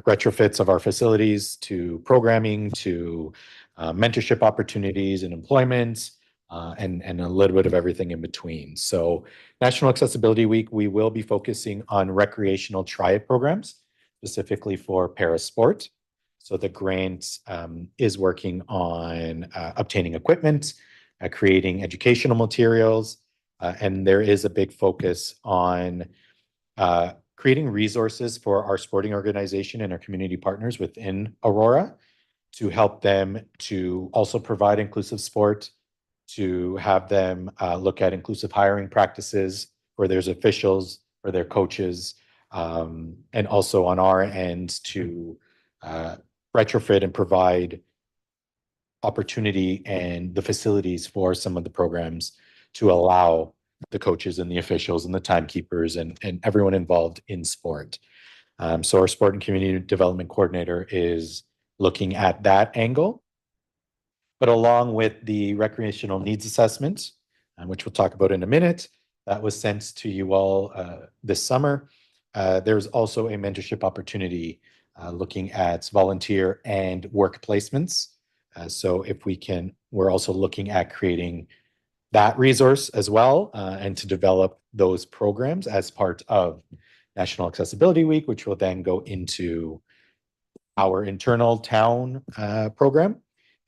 retrofits of our facilities to programming to mentorship opportunities and employment, and a little bit of everything in between. So National Accessibility Week, we will be focusing on recreational triad programs, specifically for parasport. So the grant is working on obtaining equipment, creating educational materials, and there is a big focus on creating resources for our sporting organization and our community partners within Aurora to help them to also provide inclusive sport, to have them look at inclusive hiring practices for their officials, for their coaches, and also on our end to retrofit and provide opportunity and the facilities for some of the programs to allow the coaches and the officials and the timekeepers and everyone involved in sport. So our sport and community development coordinator is looking at that angle. But along with the recreational needs assessment, which we'll talk about in a minute. That was sent to you all this summer. There's also a mentorship opportunity looking at volunteer and work placements. So if we can, we're also looking at creating that resource as well, and to develop those programs as part of National Accessibility Week, which will then go into our internal town program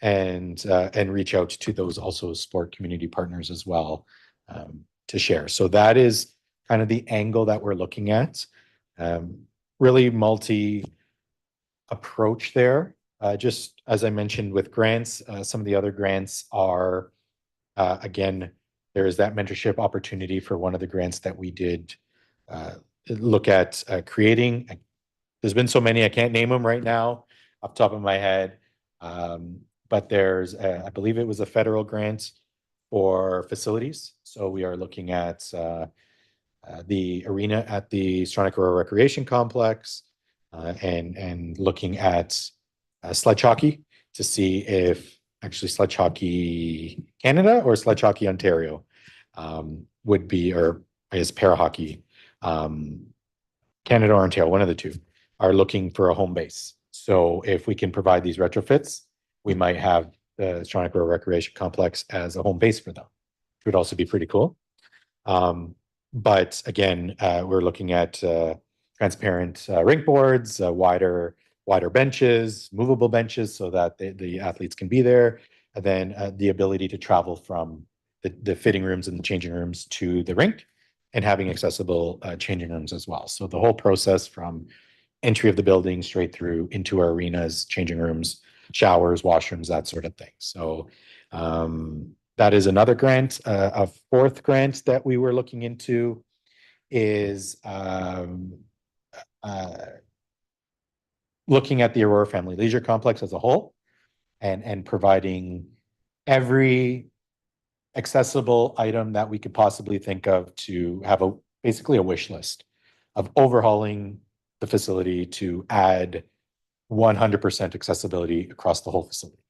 and reach out to those also sport community partners as well, to share. So that is kind of the angle that we're looking at. Really multi approach there. Just as I mentioned with grants, some of the other grants are, again, there is that mentorship opportunity for one of the grants that we did look at creating. There's been so many, I can't name them right now off the top of my head. But there's, I believe it was a federal grant for facilities. So we are looking at the arena at the Stronach Aurora Recreation Complex, and looking at sledge hockey to see if actually Sledge Hockey Canada or Sledge Hockey Ontario would be, or I guess para hockey, Canada or Ontario, one of the two, are looking for a home base. So if we can provide these retrofits, we might have the Stronach Aurora Recreation Complex as a home base for them, which would also be pretty cool. But again, we're looking at transparent rink boards, wider benches, movable benches so that the athletes can be there. And then the ability to travel from the fitting rooms and the changing rooms to the rink, and having accessible changing rooms as well. So the whole process from entry of the building straight through into our arenas, changing rooms, showers, washrooms, that sort of thing. So that is another grant. A fourth grant that we were looking into is looking at the Aurora Family Leisure Complex as a whole, and providing every accessible item that we could possibly think of to have basically a wish list of overhauling the facility to add 100% accessibility across the whole facility.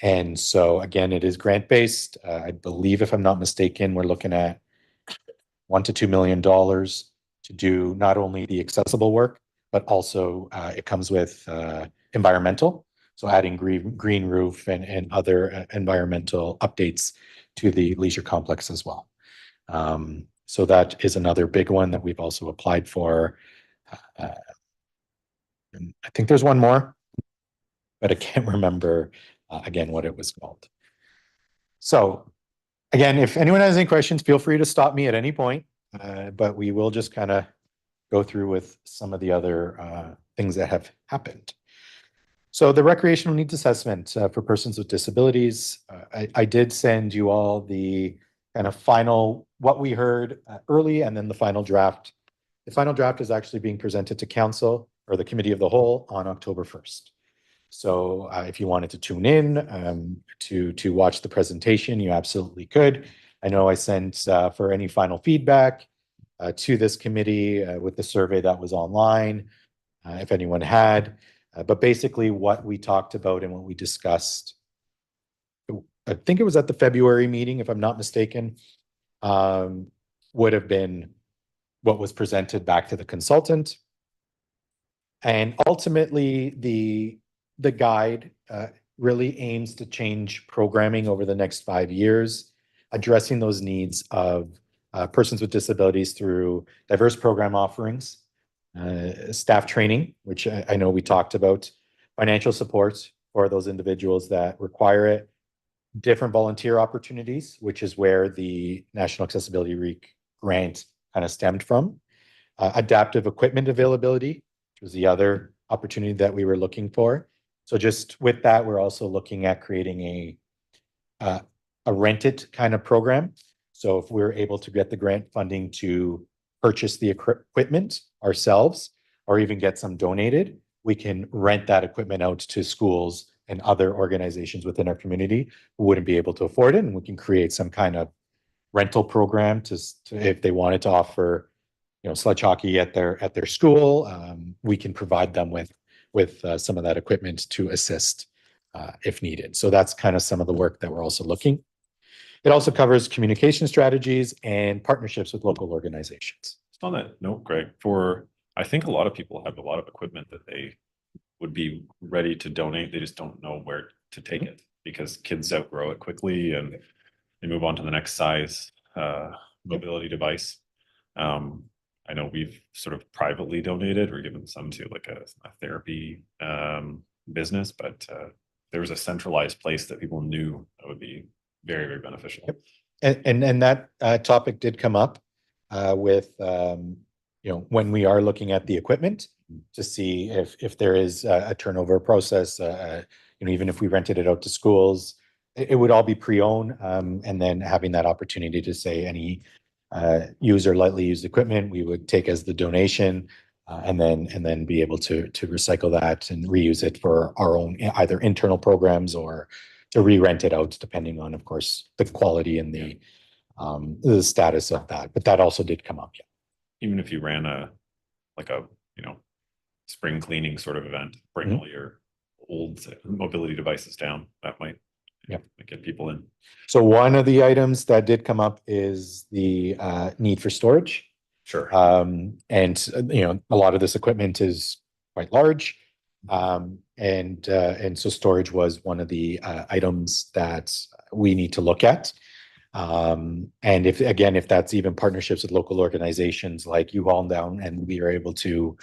And so again, it is grant-based. I believe, if I'm not mistaken, we're looking at $1 to $2 million to do not only the accessible work, but also it comes with environmental. So adding green roof and other environmental updates to the leisure complex as well. So that is another big one that we've also applied for. And I think there's one more, but I can't remember again what it was called. So again, if anyone has any questions, feel free to stop me at any point, but we will just kind of go through with some of the other things that have happened. So the recreational needs assessment for persons with disabilities, I did send you all the kind of final, what we heard early, and then the final draft. The final draft is actually being presented to council or the committee of the whole on October 1st. So if you wanted to tune in to watch the presentation, you absolutely could. I know I sent for any final feedback to this committee with the survey that was online, if anyone had. But basically what we talked about and what we discussed, I think it was at the February meeting, if I'm not mistaken, would have been what was presented back to the consultant. And ultimately, the guide really aims to change programming over the next 5 years, addressing those needs of persons with disabilities through diverse program offerings, staff training, which I know we talked about, financial support for those individuals that require it, different volunteer opportunities, which is where the National Accessibility Week grant kind of stemmed from, adaptive equipment availability, which was the other opportunity that we were looking for. So just with that, we're also looking at creating a rent it kind of program. So if we're able to get the grant funding to purchase the equipment ourselves, or even get some donated, we can rent that equipment out to schools and other organizations within our community who wouldn't be able to afford it. And we can create some kind of rental program to if they wanted to offer, sledge hockey at their school, we can provide them with some of that equipment to assist if needed. So that's kind of some of the work that we're also looking. It also covers communication strategies and partnerships with local organizations. Just on that note, Greg, I think a lot of people have a lot of equipment that they would be ready to donate. They just don't know where to take it because kids outgrow it quickly and they move on to the next size mobility device. I know we've sort of privately donated or given some to like a therapy business, but there was a centralized place that people knew that would be very, very beneficial. Yep. And that topic did come up with when we are looking at the equipment to see if there is a turnover process. Even if we rented it out to schools, it would all be pre-owned, and then having that opportunity to say any used or lightly used equipment we would take as the donation, and then be able to recycle that and reuse it for our own either internal programs or to re-rent it out, depending on, of course, the quality and the status of that. But that also did come up. Yeah. Even if you ran a spring cleaning sort of event, bring all your old mobility devices down, that might get people in. So one of the items that did come up is the need for storage. Sure. And a lot of this equipment is quite large. And so storage was one of the items that we need to look at. And if that's even partnerships with local organizations like U-Haul down, and we are able to,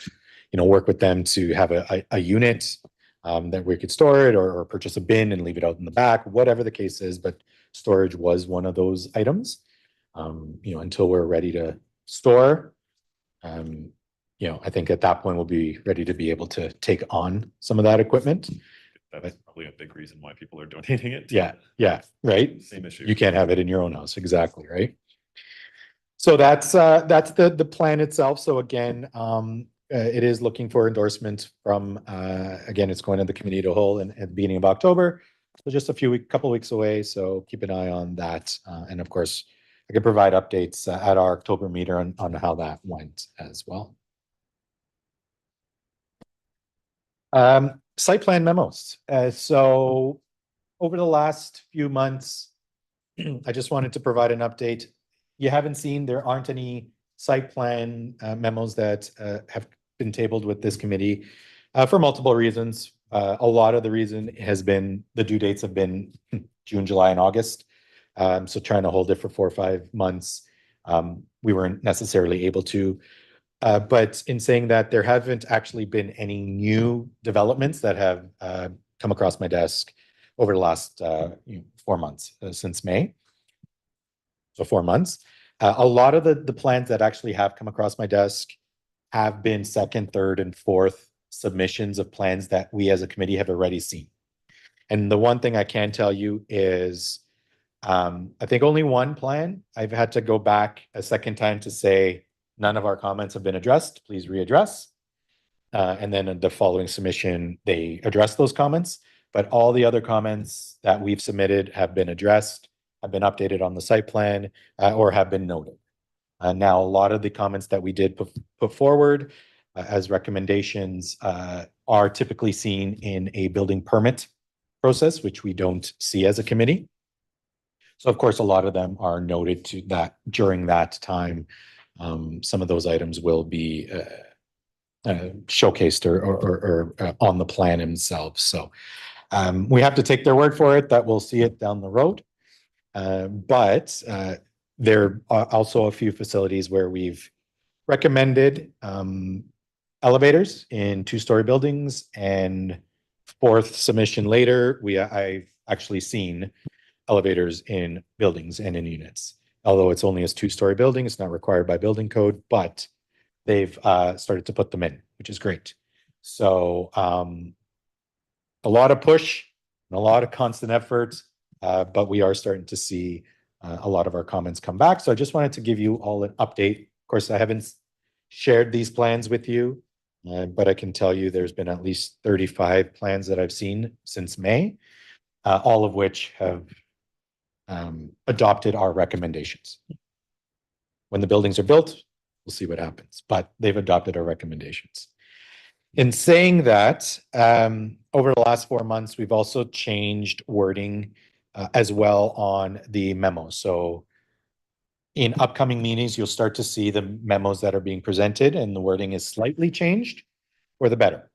work with them to have a unit that we could store it or purchase a bin and leave it out in the back, whatever the case is. But storage was one of those items. Until we're ready to store, I think at that point we'll be ready to be able to take on some of that equipment. That's probably a big reason why people are donating it. Yeah, right. Same issue. You can't have it in your own house, exactly, right? So that's the plan itself. So again, it is looking for endorsement from again, it's going to the committee to whole at the beginning of October. So just a couple weeks away. So keep an eye on that, and of course, I can provide updates at our October meeting on how that went as well. Site plan memos. So over the last few months, I just wanted to provide an update. You haven't seen, there aren't any site plan memos that have been tabled with this committee for multiple reasons. A lot of the reason has been the due dates have been June, July, and August. So trying to hold it for 4 or 5 months, we weren't necessarily able to. But in saying that, there haven't actually been any new developments that have come across my desk over the last 4 months, since May. So 4 months. A lot of the plans that actually have come across my desk have been second, third, and fourth submissions of plans that we as a committee have already seen. And the one thing I can tell you is, I think only one plan I've had to go back a second time to say, none of our comments have been addressed, please readdress. And then in the following submission, they address those comments. But all the other comments that we've submitted have been addressed, have been updated on the site plan, or have been noted. Now, a lot of the comments that we did put forward as recommendations are typically seen in a building permit process, which we don't see as a committee. So of course, a lot of them are noted to that during that time. Some of those items will be showcased or on the plan themselves. So we have to take their word for it that we'll see it down the road. But there are also a few facilities where we've recommended elevators in 2-story buildings, and fourth submission later, I've actually seen elevators in buildings and in units. Although it's only a 2-story building, it's not required by building code, but they've started to put them in, which is great. So a lot of push and a lot of constant effort, but we are starting to see a lot of our comments come back. So I just wanted to give you all an update. Of course, I haven't shared these plans with you, but I can tell you there's been at least 35 plans that I've seen since May, all of which have adopted our recommendations. When the buildings are built, we'll see what happens, but they've adopted our recommendations. In saying that, over the last 4 months, we've also changed wording as well on the memo. So in upcoming meetings, you'll start to see the memos that are being presented and the wording is slightly changed for the better.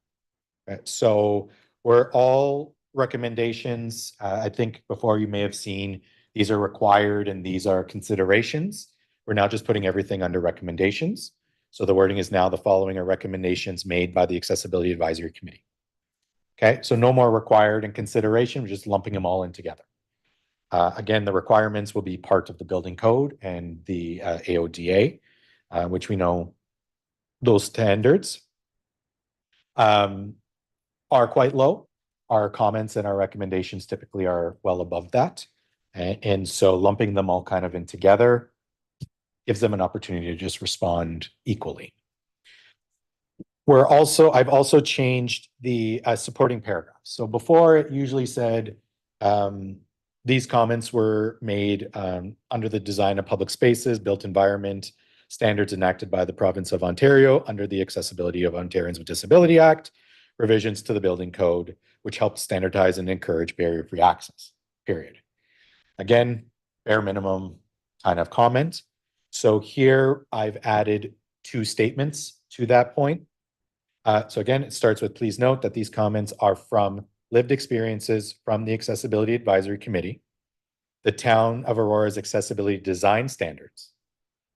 Right, so we're all recommendations. I think before you may have seen, these are required and these are considerations. We're now just putting everything under recommendations. So the wording is now the following are recommendations made by the Accessibility Advisory Committee. Okay, so no more required and consideration, we're just lumping them all in together. Again, the requirements will be part of the building code and the AODA, which we know those standards are quite low. Our comments and our recommendations typically are well above that. And so lumping them all kind of in together gives them an opportunity to just respond equally. I've also changed the supporting paragraphs. So before it usually said, these comments were made under the design of public spaces, built environment, standards enacted by the province of Ontario under the Accessibility of Ontarians with Disability Act, revisions to the building code, which helped standardize and encourage barrier-free access, period. Again, bare minimum kind of comment. So here I've added 2 statements to that point. So again, it starts with, please note that these comments are from lived experiences from the Accessibility Advisory Committee, the Town of Aurora's accessibility design standards,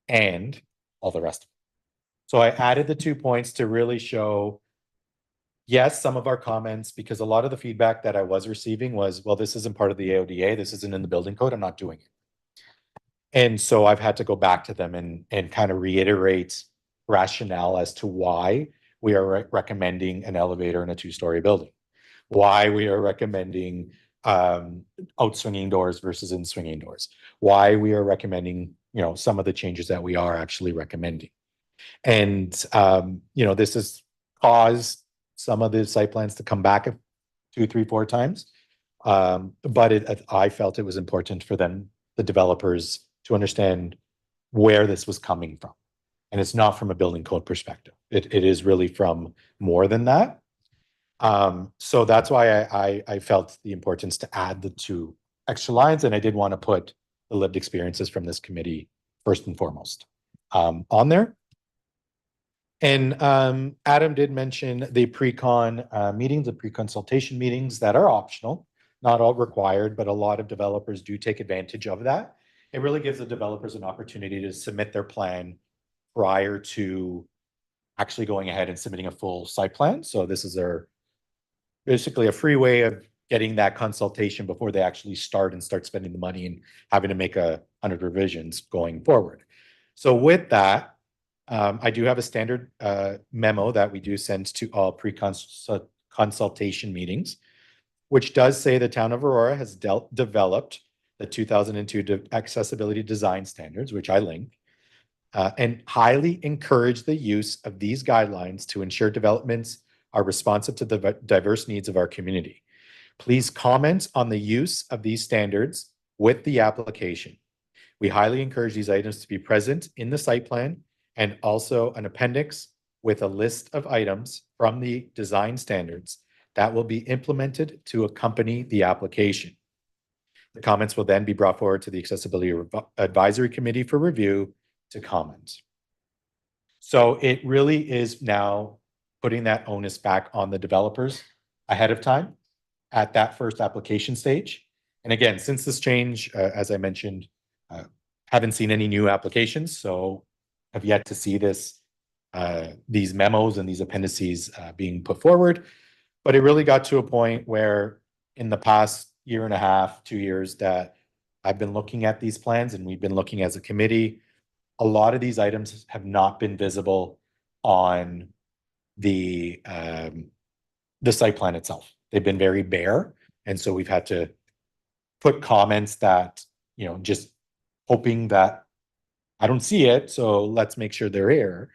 and all the rest of it. So I added the 2 points to really show, yes, some of our comments, because a lot of the feedback that I was receiving was, well, this isn't part of the AODA, this isn't in the building code, I'm not doing it. And so I've had to go back to them and kind of reiterate rationale as to why we are recommending an elevator in a 2-story building, why we are recommending out-swinging doors versus in-swinging doors, why we are recommending, some of the changes that we are actually recommending. And, this has caused some of the site plans to come back 2, 3, 4 times. But I felt it was important for them, the developers, to understand where this was coming from. And it's not from a building code perspective. It is really from more than that. So that's why I felt the importance to add the 2 extra lines. And I did want to put the lived experiences from this committee first and foremost on there. And Adam did mention the pre-con meetings, the pre-consultation meetings that are optional, not all required, but a lot of developers do take advantage of that. It really gives the developers an opportunity to submit their plan prior to actually going ahead and submitting a full site plan. So this is basically a free way of getting that consultation before they actually start spending the money and having to make 100 revisions going forward. So with that, I do have a standard memo that we do send to all pre-consultation meetings, which does say the Town of Aurora has developed the 2002 accessibility design standards, which I link, and highly encourage the use of these guidelines to ensure developments are responsive to the diverse needs of our community. Please comment on the use of these standards with the application. We highly encourage these items to be present in the site plan and also an appendix with a list of items from the design standards that will be implemented to accompany the application. The comments will then be brought forward to the Accessibility Advisory Committee for review to comment. So it really is now putting that onus back on the developers ahead of time at that first application stage. And again, since this change, as I mentioned, haven't seen any new applications, so have yet to see these memos and these appendices being put forward. But it really got to a point where in the past 1.5 to 2 years that I've been looking at these plans and we've been looking as a committee, a lot of these items have not been visible on the site plan itself. They've been very bare. And so we've had to put comments that, just hoping that I don't see it. So let's make sure they're here.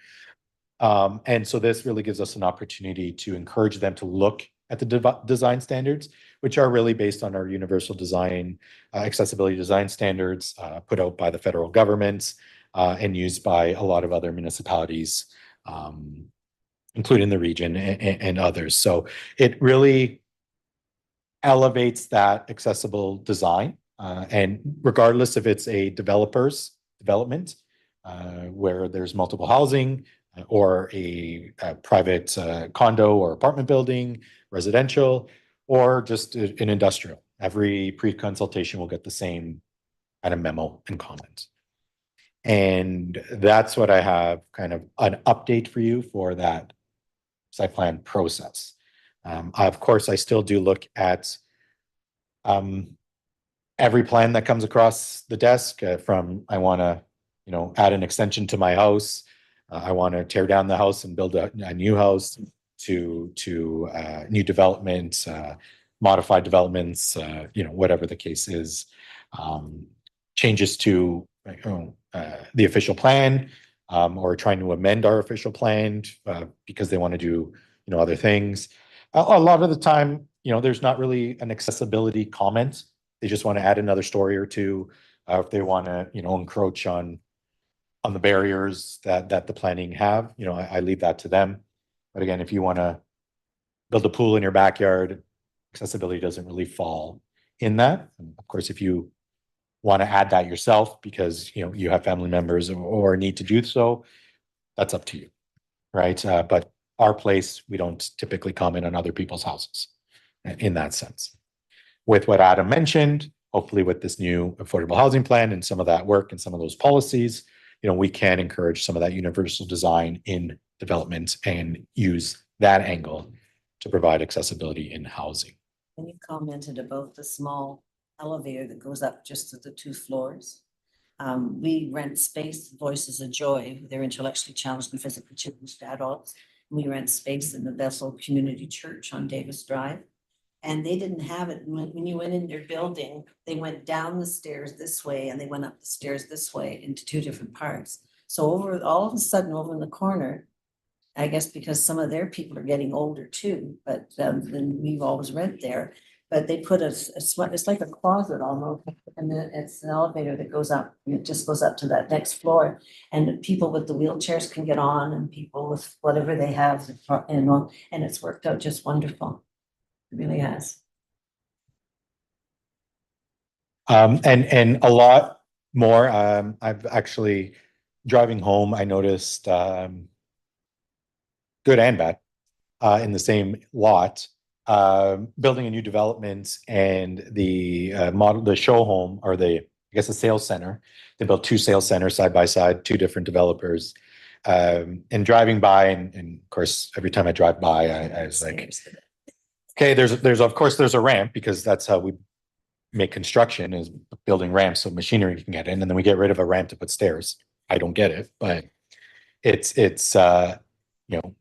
And so this really gives us an opportunity to encourage them to look at the design standards, which are really based on our universal design, accessibility design standards put out by the federal government and used by a lot of other municipalities, including the region and others. So it really elevates that accessible design. And regardless if it's a developer's development, where there's multiple housing, or a private condo or apartment building, residential, or just an industrial. Every pre-consultation will get the same kind of memo and comment. And that's what I have, kind of an update for you for that site plan process. Of course, I still do look at every plan that comes across the desk, from I want to, add an extension to my house. I want to tear down the house and build a new house, to new developments, modified developments, whatever the case is. Changes to the official plan, or trying to amend our official plan because they want to do other things. A lot of the time, there's not really an accessibility comment. They just want to add another story or two, if they want to encroach on the barriers that the planning have. I leave that to them. But again, if you want to build a pool in your backyard, accessibility doesn't really fall in that. And of course, if you want to add that yourself because you have family members or need to do so, that's up to you, right? But our place, we don't typically comment on other people's houses in that sense. With what Adam mentioned, hopefully with this new affordable housing plan and some of that work and some of those policies, we can encourage some of that universal design in development and use that angle to provide accessibility in housing. And you commented about the small elevator that goes up just to the 2 floors. We rent space, Voices of Joy. They're intellectually challenged and physically challenged adults. We rent space in the Bethel Community Church on Davis Drive. And they didn't have it. When you went in their building, they went down the stairs this way and they went up the stairs this way into 2 different parts. So all of a sudden over in the corner, I guess because some of their people are getting older too, but then we've always rent there. But they put it's like a closet almost, and then it's an elevator that goes up, and it just goes up to that next floor. And people with the wheelchairs can get on, and people with whatever they have, and it's worked out just wonderful. It really has. And a lot more. I've actually, driving home, I noticed good and bad in the same lot. Building a new development and the show home, or the sales center. They built 2 sales centers side by side, 2 different developers. And driving by, and of course, every time I drive by, I was like, okay, there's of course there's a ramp, because that's how we make construction, is building ramps so machinery can get in, and then we get rid of a ramp to put stairs. I don't get it, but it's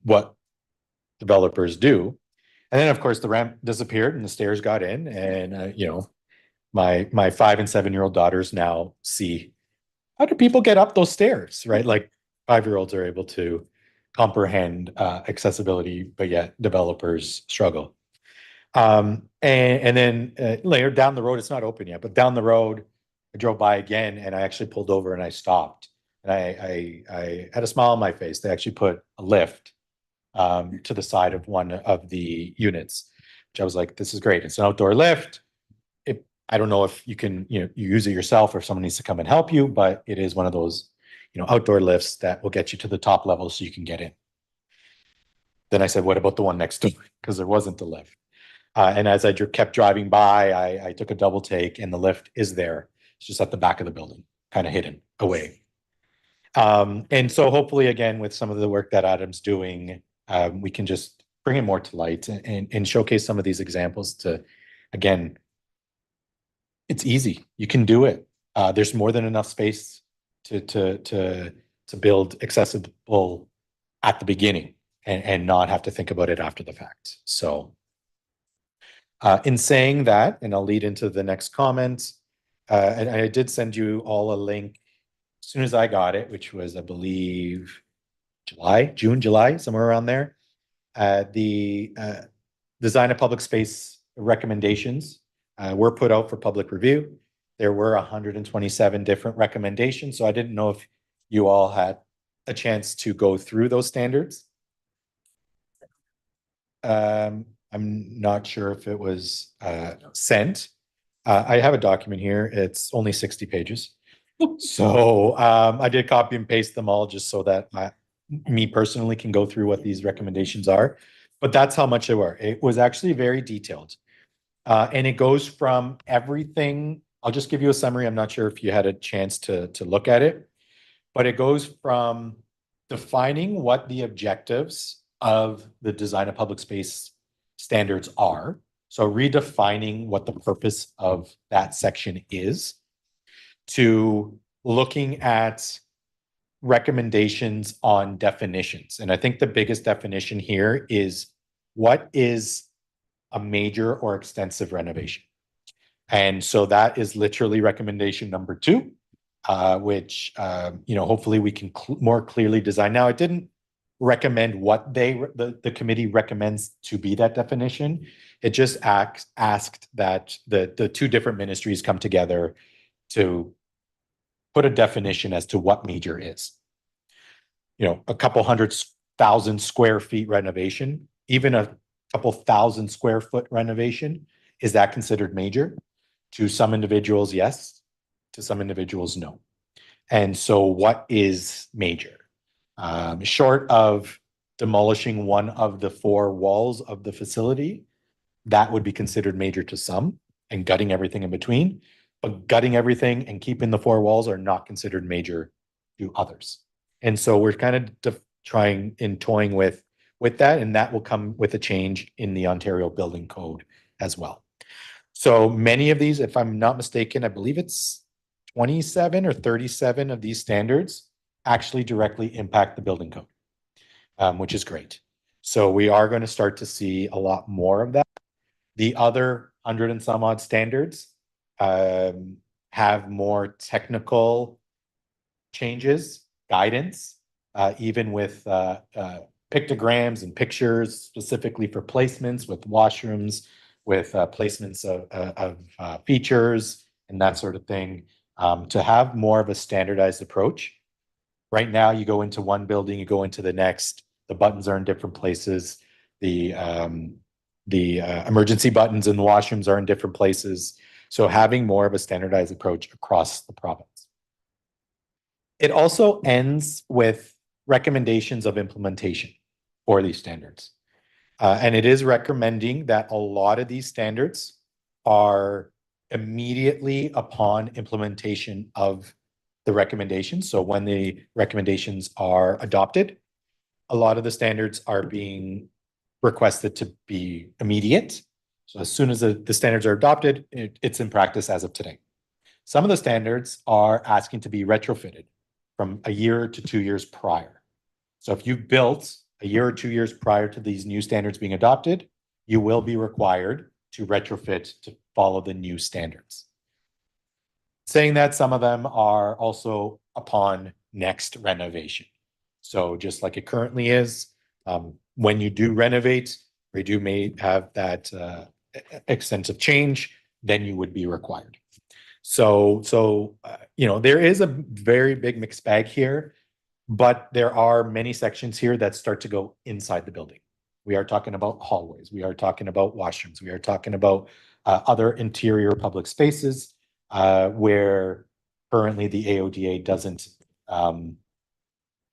what developers do. And then of course the ramp disappeared and the stairs got in, and my 5 and 7-year-old daughters now see, how do people get up those stairs, right? Like 5-year-olds are able to comprehend accessibility, but yet developers struggle. And then later down the road, it's not open yet, but down the road, I drove by again and I actually pulled over and I stopped. And I had a smile on my face. They actually put a lift to the side of one of the units, which I was like, this is great. It's an outdoor lift. I don't know if you can, you use it yourself or if someone needs to come and help you, but it is one of those, outdoor lifts that will get you to the top level so you can get in. Then I said, what about the one next door? Because there wasn't a lift. And as I kept driving by, I took a double take, and the lift is there. It's just at the back of the building, kind of hidden away. And so hopefully, again, with some of the work that Adam's doing, we can just bring it more to light and showcase some of these examples to, again, it's easy. You can do it. There's more than enough space to build accessible at the beginning and not have to think about it after the fact. So in saying that, and I'll lead into the next comment, and I did send you all a link as soon as I got it, which was, I believe, June, July, somewhere around there. The design of public space recommendations were put out for public review. There were 127 different recommendations, so I didn't know if you all had a chance to go through those standards. I'm not sure if it was sent. I have a document here. It's only 60 pages. So I did copy and paste them all just so that me personally can go through what these recommendations are. But that's how much they were. It was actually very detailed. And it goes from everything. I'll just give you a summary. I'm not sure if you had a chance to look at it, but it goes from defining what the objectives of the design of public space standards are. So redefining what the purpose of that section is, to looking at recommendations on definitions. And I think the biggest definition here is what is a major or extensive renovation. And so that is literally recommendation number 2, which, hopefully we can more clearly design. Now, it didn't recommend what the committee recommends to be that definition. It just asked that the 2 different ministries come together to put a definition as to what major is. A couple 100,000 square feet renovation, even a couple 1,000 square foot renovation, is that considered major? To some individuals, yes. To some individuals, no. And so what is major? Short of demolishing one of the 4 walls of the facility, that would be considered major to some, and gutting everything in between. But gutting everything and keeping the 4 walls are not considered major to others. And so we're kind of toying with that, and that will come with a change in the Ontario Building Code as well. So many of these, if I'm not mistaken, I believe it's 27 or 37 of these standards actually directly impact the building code, which is great. So we are going to start to see a lot more of that. The other 100 and some odd standards have more technical changes, guidance, even with pictograms and pictures specifically for placements with washrooms, with placements of features and that sort of thing, to have more of a standardized approach. Right now, you go into one building, you go into the next, the buttons are in different places. The emergency buttons in the washrooms are in different places. So having more of a standardized approach across the province. It also ends with recommendations of implementation for these standards. And it is recommending that a lot of these standards are immediately upon implementation of the recommendations. So when the recommendations are adopted, a lot of the standards are being requested to be immediate. So as soon as the standards are adopted, it's in practice as of today. Some of the standards are asking to be retrofitted from a year to 2 years prior. So if you've built a year or 2 years prior to these new standards being adopted, you will be required to retrofit to follow the new standards. Saying that, some of them are also upon next renovation. So just like it currently is, when you do renovate, or you may have that extensive change, then you would be required. So there is a very big mixed bag here, but there are many sections here that start to go inside the building. We are talking about hallways. We are talking about washrooms. We are talking about other interior public spaces where currently the AODA doesn't.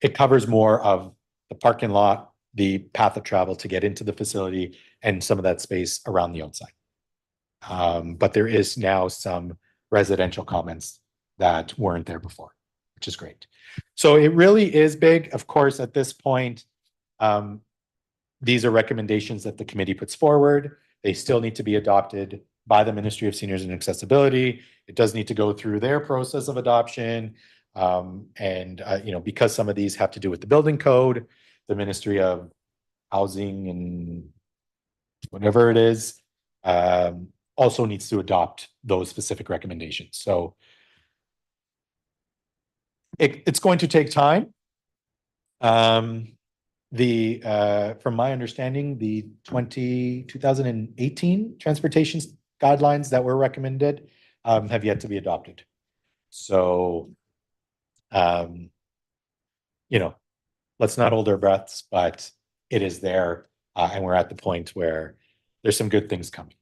It covers more of the parking lot, the path of travel to get into the facility, and some of that space around the outside. But there is now some residential comments that weren't there before, which is great. So it really is big. Of course, at this point, these are recommendations that the committee puts forward. They still need to be adopted by the Ministry of Seniors and Accessibility. It does need to go through their process of adoption. Because some of these have to do with the building code, the Ministry of Housing and whatever it is, also needs to adopt those specific recommendations. So it's going to take time. From my understanding, the 2018 transportation guidelines that were recommended have yet to be adopted. So, let's not hold our breaths, but it is there. And we're at the point where there's some good things coming.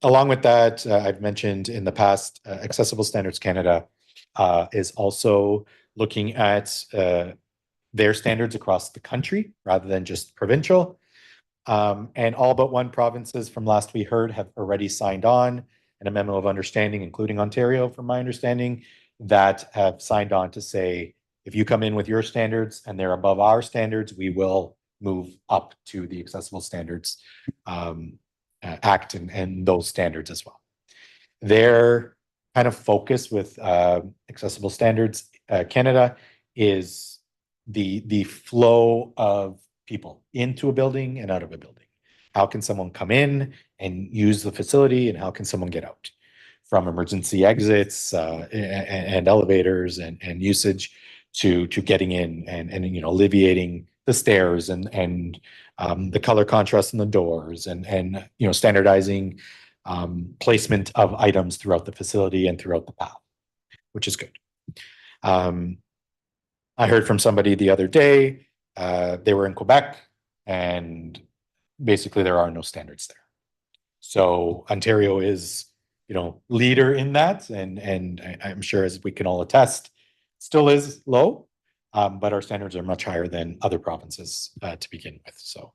Along with that, I've mentioned in the past, Accessible Standards Canada is also looking at their standards across the country rather than just provincial. And all but one provinces from last we heard have already signed on and a memo of understanding, including Ontario, from my understanding, that have signed on to say, if you come in with your standards and they're above our standards, we will move up to the Accessible Standards Act and those standards as well. Their kind of focus with Accessible Standards Canada is the flow of people into a building and out of a building. How can someone come in and use the facility, and how can someone get out? From emergency exits and elevators and usage to getting in and you know, alleviating the stairs and the color contrast in the doors and you know, standardizing placement of items throughout the facility and throughout the path, which is good. I heard from somebody the other day, they were in Quebec, and basically there are no standards there. So Ontario is, you know, leader in that, and I'm sure, as we can all attest, still is low, but our standards are much higher than other provinces to begin with. So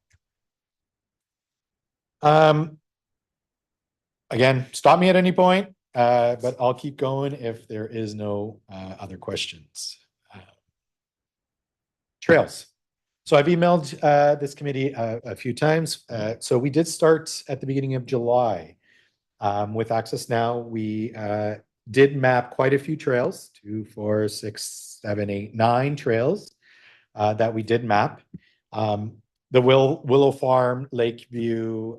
again, stop me at any point, but I'll keep going if there is no other questions. Trails. So I've emailed this committee a few times. So we did start at the beginning of July with Access Now. We did map quite a few trails, 2, 4, 6, 7, 8, 9 trails that we did map. The Willow Farm Lakeview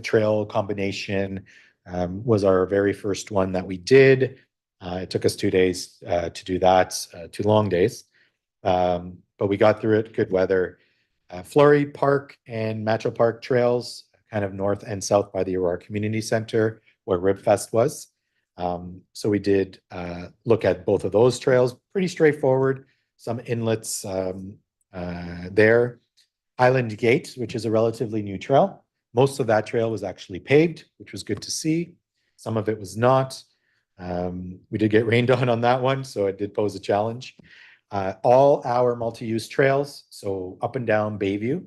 trail combination was our very first one that we did. It took us 2 days to do that, 2 long days. But we got through it, good weather. Florey Park and Matchel Park trails, kind of north and south by the Aurora Community Center, where RibFest was. So we did look at both of those trails, pretty straightforward, some inlets there. Island Gate, which is a relatively new trail. Most of that trail was actually paved, which was good to see. Some of it was not. We did get rained on that one, so it did pose a challenge. All our multi-use trails, so up and down Bayview,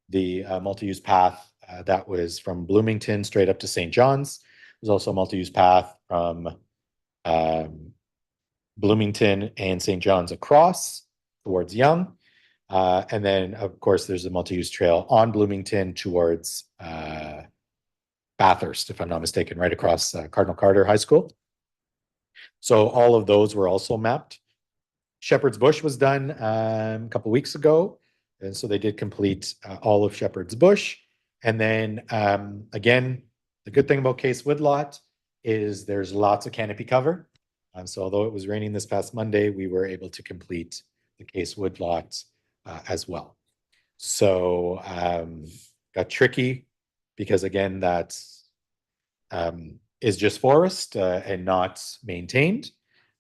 the multi-use path that was from Bloomington straight up to St. John's. There's also a multi-use path from Bloomington and St. John's across towards Yonge. And then, of course, there's a multi-use trail on Bloomington towards Bathurst, if I'm not mistaken, right across Cardinal Carter High School. So all of those were also mapped. Shepherd's Bush was done a couple weeks ago, and so they did complete all of Shepherd's Bush. And then again, the good thing about Case Woodlot is there's lots of canopy cover. So although it was raining this past Monday, we were able to complete the Case Woodlot as well. So got tricky because again, that is just forest and not maintained.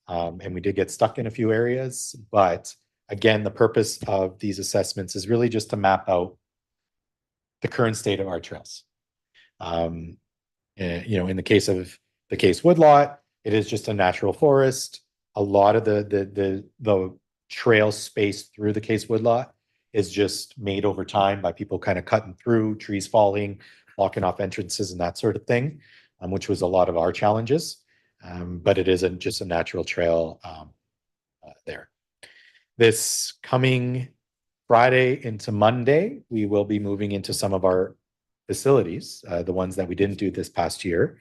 And we did get stuck in a few areas, but again, the purpose of these assessments is really just to map out the current state of our trails. You know, in the case of the Case Woodlot, it is just a natural forest. A lot of the trail space through the Case Woodlot is just made over time by people kind of cutting through, trees falling, blocking off entrances and that sort of thing, which was a lot of our challenges. But it isn't just a natural trail there. This coming Friday into Monday, we will be moving into some of our facilities, the ones that we didn't do this past year.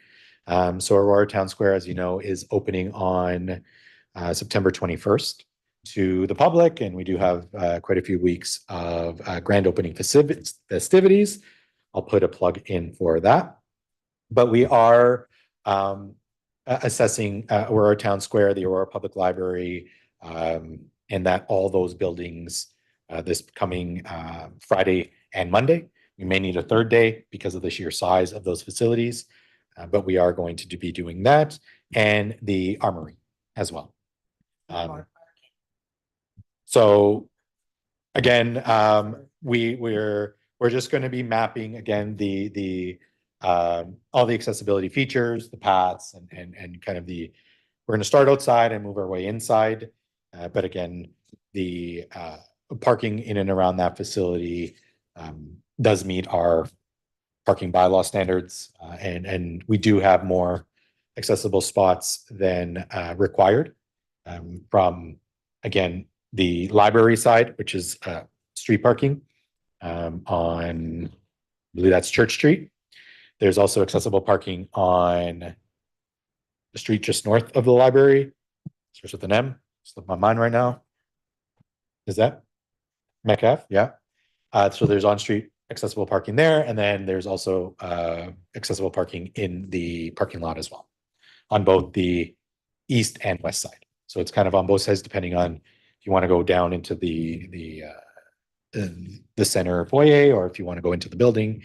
So Aurora Town Square, as you know, is opening on September 21st to the public, and we do have quite a few weeks of grand opening festivities. I'll put a plug in for that. But we are assessing Aurora Town Square, the Aurora Public Library, and that all those buildings this coming Friday and Monday. We may need a third day because of the sheer size of those facilities, but we are going to be doing that, and the Armory as well. So again, we're we're just going to be mapping again all the accessibility features, the paths, and kind of we're going to start outside and move our way inside. But again, the parking in and around that facility does meet our parking bylaw standards, and we do have more accessible spots than required from, again, the library side, which is street parking on, I believe that's Church Street. There's also accessible parking on the street just north of the library. Starts with an M. Slipped my mind right now. Is that Metcalf? Yeah. So there's on-street accessible parking there, and then there's also accessible parking in the parking lot as well, on both the east and west side. So it's kind of on both sides, depending on if you want to go down into the center foyer, or if you want to go into the building,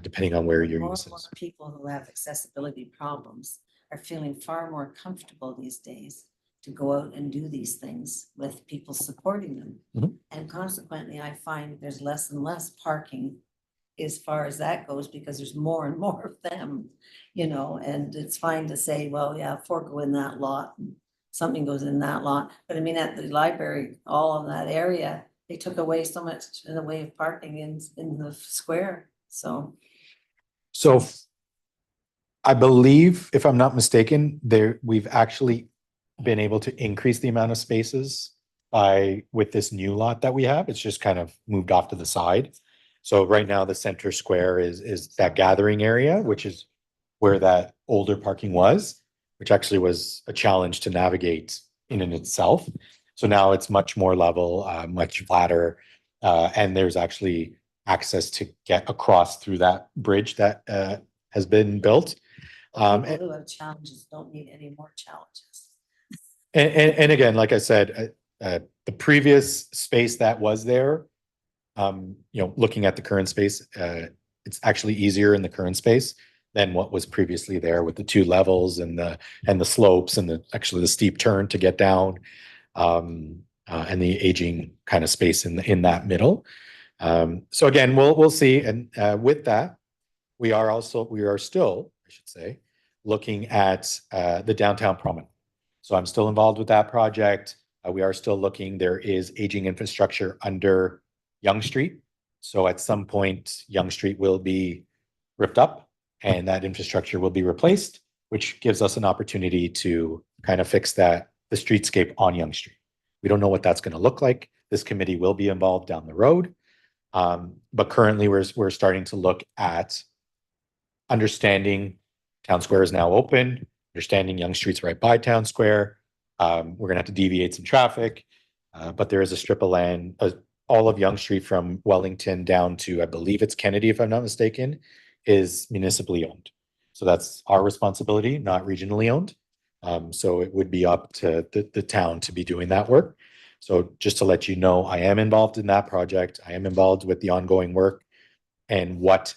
depending on where your More use and more is. people who have accessibility problems are feeling far more comfortable these days to go out and do these things with people supporting them. Mhm. And consequently, I find there's less and less parking as far as that goes, because there's more and more of them, and it's fine to say, well, yeah, 4 go in that lot, and something goes in that lot. But I mean, at the library, all of that area, they took away so much in the way of parking in the square, so. So I believe, if I'm not mistaken, we've actually been able to increase the amount of spaces with this new lot that we have. It's just kind of moved off to the side. So right now the center square is that gathering area, which is where that older parking was, which actually was a challenge to navigate in and itself. So now it's much more level, much flatter, and there's actually access to get across through that bridge that has been built. People who have challenges don't need any more challenges. And again, like I said, the previous space that was there, looking at the current space, it's actually easier in the current space than what was previously there, with the 2 levels and the slopes and actually the steep turn to get down, and the aging kind of space in that middle. So again, we'll see. And with that, we are still, I should say, looking at the downtown promenade. So I'm still involved with that project. We are still looking. There is aging infrastructure under Yonge Street. So at some point, Yonge Street will be ripped up and that infrastructure will be replaced, which gives us an opportunity to kind of fix the streetscape on Yonge Street. We don't know what that's going to look like. This committee will be involved down the road. But currently we're starting to look at understanding Town Square is now open, understanding Yonge Street's right by Town Square. We're going to have to deviate some traffic, but there is a strip of land, all of Yonge Street from Wellington down to, I believe it's Kennedy, if I'm not mistaken, is municipally owned. So that's our responsibility, not regionally owned. So it would be up to the town to be doing that work. So just to let you know, I am involved in that project. I am involved with the ongoing work and what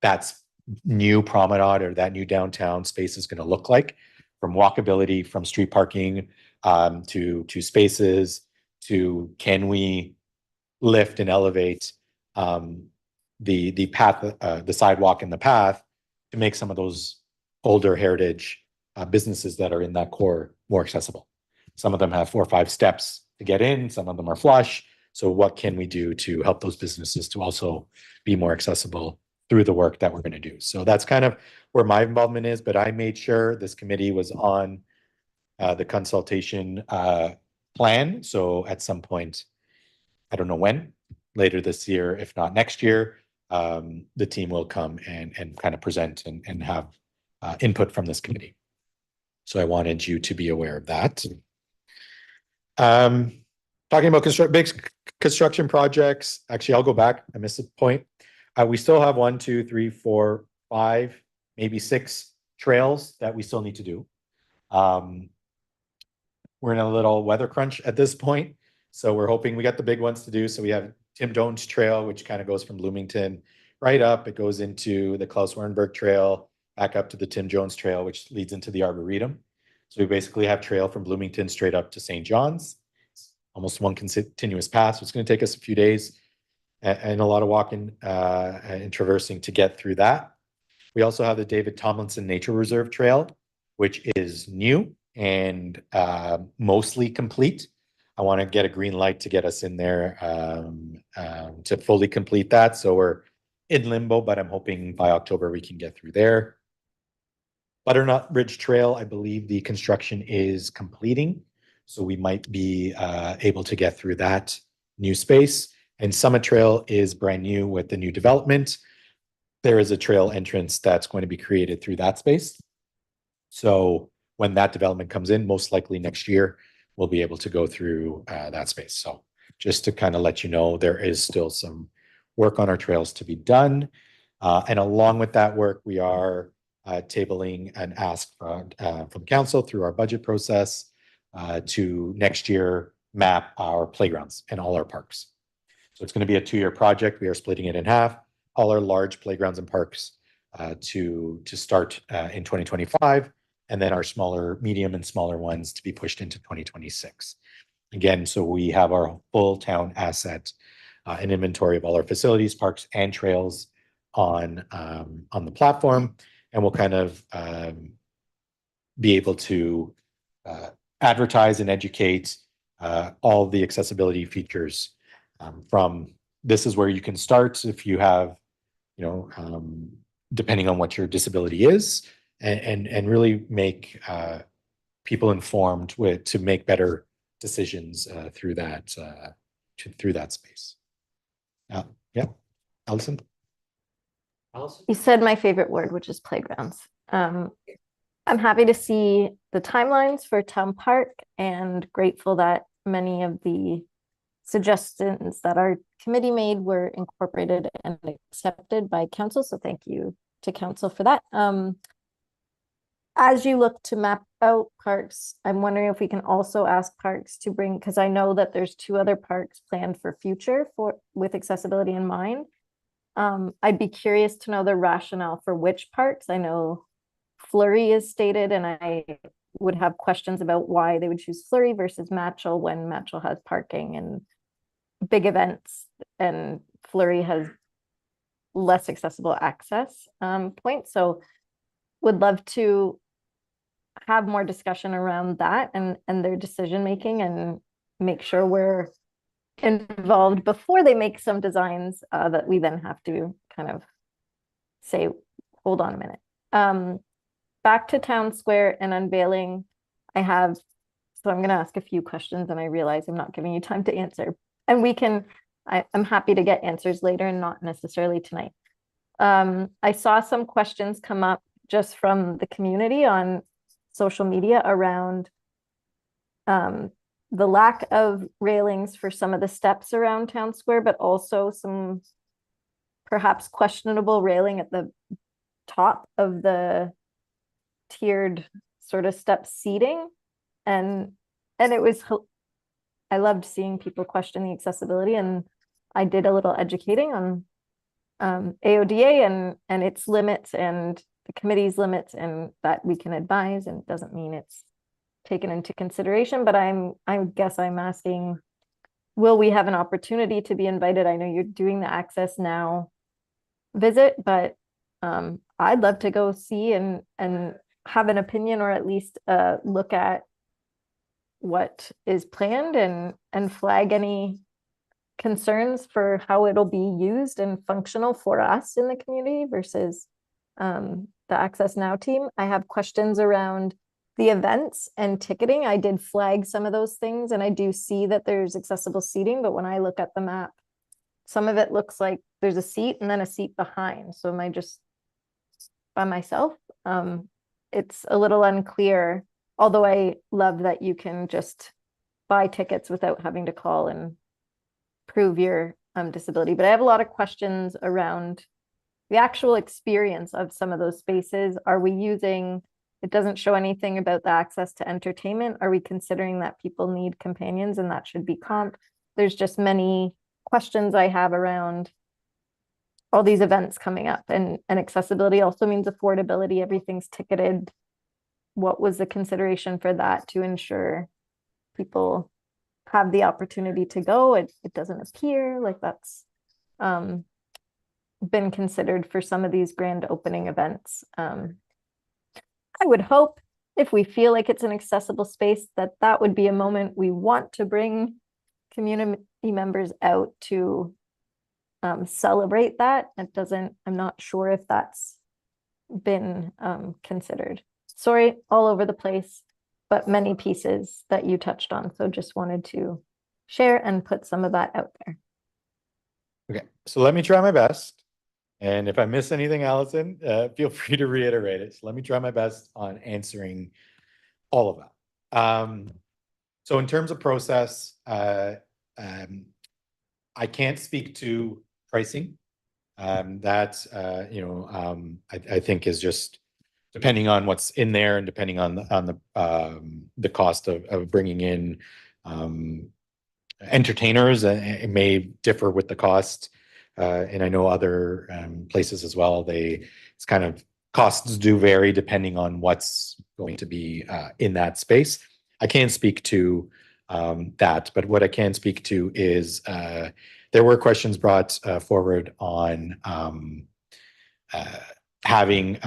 that's new promenade or that new downtown space is going to look like, from walkability, from street parking, to spaces, to can we lift and elevate the path, the sidewalk and the path to make some of those older heritage businesses that are in that core more accessible. Some of them have 4 or 5 steps to get in. Some of them are flush. So what can we do to help those businesses to also be more accessible through the work that we're going to do? So that's kind of where my involvement is, but I made sure this committee was on the consultation plan. So at some point, I don't know when, later this year, if not next year, the team will come and kind of present and have input from this committee. So I wanted you to be aware of that. Talking about big construction projects, actually, I'll go back. I missed a point. We still have 1, 2, 3, 4, 5, maybe 6 trails that we still need to do. We're in a little weather crunch at this point. So we're hoping we got the big ones to do. So we have Tim Jones Trail, which kind of goes from Bloomington right up. It goes into the Klaus Wernberg Trail, back up to the Tim Jones Trail, which leads into the Arboretum. So we basically have trail from Bloomington straight up to St. John's. It's almost one continuous path. So it's going to take us a few days. and a lot of walking and traversing to get through that. We also have the David Tomlinson Nature Reserve Trail, which is new and mostly complete. I want to get a green light to get us in there to fully complete that. So we're in limbo, but I'm hoping by October we can get through there. Butternut Ridge Trail, I believe the construction is completing, so we might be able to get through that new space. And Summit Trail is brand new with the new development. There is a trail entrance that's going to be created through that space. So when that development comes in, most likely next year, we'll be able to go through that space. So just to kind of let you know, there is still some work on our trails to be done. And along with that work, we are tabling an ask from council through our budget process to next year map our playgrounds and all our parks. So it's going to be a 2-year project. We are splitting it in half. All our large playgrounds and parks to start in 2025, and then our smaller, medium and smaller ones to be pushed into 2026. Again, so we have our full town asset and inventory of all our facilities, parks, and trails on the platform, and we'll kind of be able to advertise and educate all the accessibility features from this is where you can start if you have, you know, depending on what your disability is, and really make people informed to make better decisions through that space. Yeah, Allison. You said my favorite word, which is playgrounds. I'm happy to see the timelines for Town Park and grateful that many of the suggestions that our committee made were incorporated and accepted by council. So thank you to council for that. As you look to map out parks, I'm wondering if we can also ask parks to bring, because I know that there's 2 other parks planned for future with accessibility in mind. I'd be curious to know the rationale for which parks. I know Fleury is stated, and I would have questions about why they would choose Fleury versus Matchell when Matchell has parking and big events, and Fleury has less accessible access points. So would love to have more discussion around that and their decision making, and make sure we're involved before they make some designs that we then have to kind of say, hold on a minute. Back to Town Square and unveiling, so I'm going to ask a few questions, and I realize I'm not giving you time to answer, and I'm happy to get answers later and not necessarily tonight. I saw some questions come up just from the community on social media around the lack of railings for some of the steps around Town Square, but also some perhaps questionable railing at the top of the tiered sort of step seating. And I loved seeing people question the accessibility, and I did a little educating on AODA and its limits and the committee's limits, and that we can advise, and it doesn't mean it's taken into consideration. But I guess I'm asking, will we have an opportunity to be invited? I know you're doing the Access Now visit, but I'd love to go see and have an opinion, or at least look at what is planned and flag any concerns for how it'll be used and functional for us in the community versus the Access Now team. I have questions around the events and ticketing. I did flag some of those things, and I do see that there's accessible seating, but when I look at the map, some of it looks like there's a seat and then a seat behind. So am I just by myself? It's a little unclear, although I love that you can just buy tickets without having to call and prove your disability. But I have a lot of questions around the actual experience of some of those spaces. Are we using, it doesn't show anything about the access to entertainment. Are we considering that people need companions and that should be comp? There's just many questions I have around all these events coming up, and accessibility also means affordability. Everything's ticketed. What was the consideration for that to ensure people have the opportunity to go? It doesn't appear like that's been considered for some of these grand opening events. I would hope if we feel like it's an accessible space, that that would be a moment we want to bring community members out to celebrate that. It doesn't, I'm not sure if that's been considered. Sorry, all over the place, but many pieces that you touched on. So just wanted to share and put some of that out there. Okay, so let me try my best. And if I miss anything, Allison, feel free to reiterate it. So let me try my best on answering all of that. So in terms of process, I can't speak to pricing. That I think is just depending on what's in there and depending on the cost of bringing in entertainers. It may differ with the cost. And I know other places as well, it's kind of costs do vary depending on what's going to be in that space. I can't speak to that, but what I can speak to is there were questions brought forward on having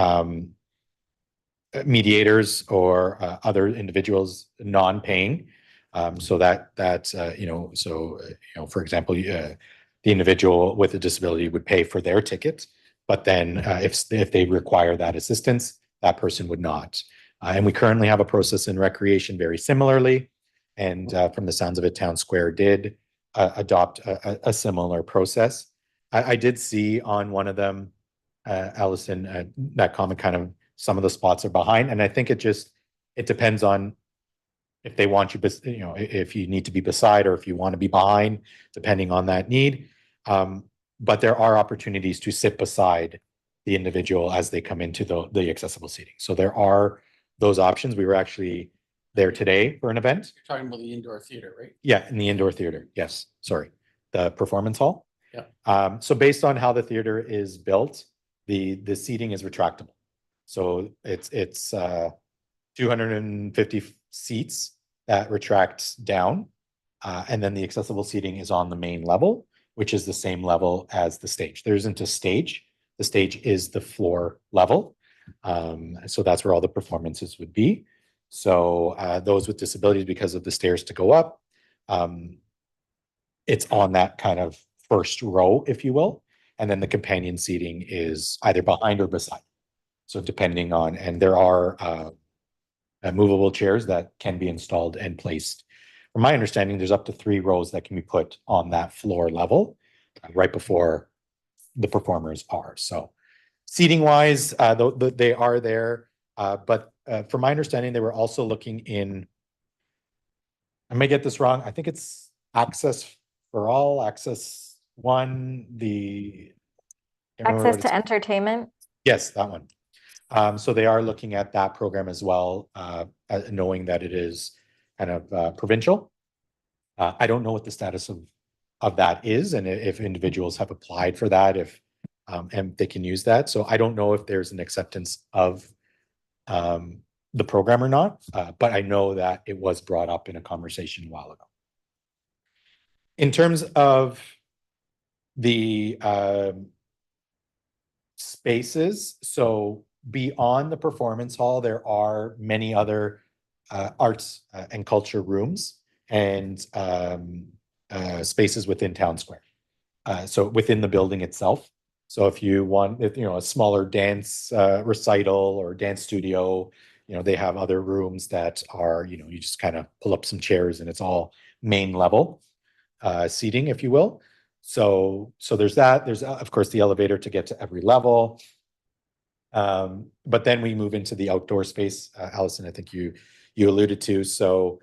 mediators or other individuals non-paying. For example, the individual with a disability would pay for their ticket, but then if they require that assistance, that person would not. And we currently have a process in recreation very similarly. And from the sounds of it, Town Square did adopt a similar process. I did see on one of them, Allison, that comment kind of some of the spots are behind. And I think it depends on if they want you, if you need to be beside or if you want to be behind, depending on that need. But there are opportunities to sit beside the individual as they come into the accessible seating. So there are those options. We were actually there today for an event. You're talking about the indoor theater, right? Yeah, in the indoor theater. Yes, sorry. The performance hall. Yeah. So based on how the theater is built, the seating is retractable. So it's 250 seats that retracts down. And then the accessible seating is on the main level, which is the same level as the stage. There isn't a stage. The stage is the floor level. So that's where all the performances would be. So those with disabilities, because of the stairs to go up, it's on that kind of first row, if you will. And then the companion seating is either behind or beside. So depending on, and there are movable chairs that can be installed and placed. From my understanding, there's up to 3 rows that can be put on that floor level right before the performers are. So seating wise, they are there. But from my understanding, they were also looking in, I may get this wrong, I think it's Access for All, Access One, Access to entertainment. Yes, that one. So they are looking at that program as well, knowing that it is kind of provincial. I don't know what the status of that is, and if individuals have applied for that, and they can use that. So I don't know if there's an acceptance of the program or not, but I know that it was brought up in a conversation a while ago. In terms of the spaces, so beyond the performance hall, there are many other arts and culture rooms and spaces within Town Square. So within the building itself. So if you want, a smaller dance recital or dance studio, they have other rooms that are, you just kind of pull up some chairs and it's all main level seating, if you will. So there's that. There's of course the elevator to get to every level. But then we move into the outdoor space, Allison, I think you alluded to. So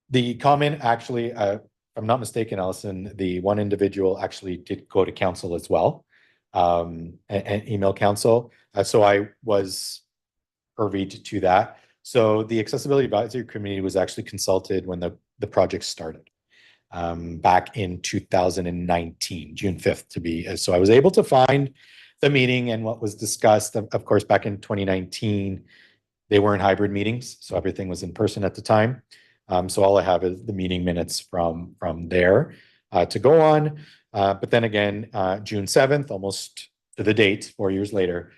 the comment actually, if I'm not mistaken, Allison, the one individual actually did go to council as well, and email council. So I was privy to that. So the Accessibility Advisory Committee was actually consulted when the project started back in 2019, June 5th to be. So I was able to find the meeting and what was discussed. Of course, back in 2019, they weren't hybrid meetings, so everything was in person at the time. So all I have is the meeting minutes from there to go on. But then again, June 7th, almost to the date, 4 years later,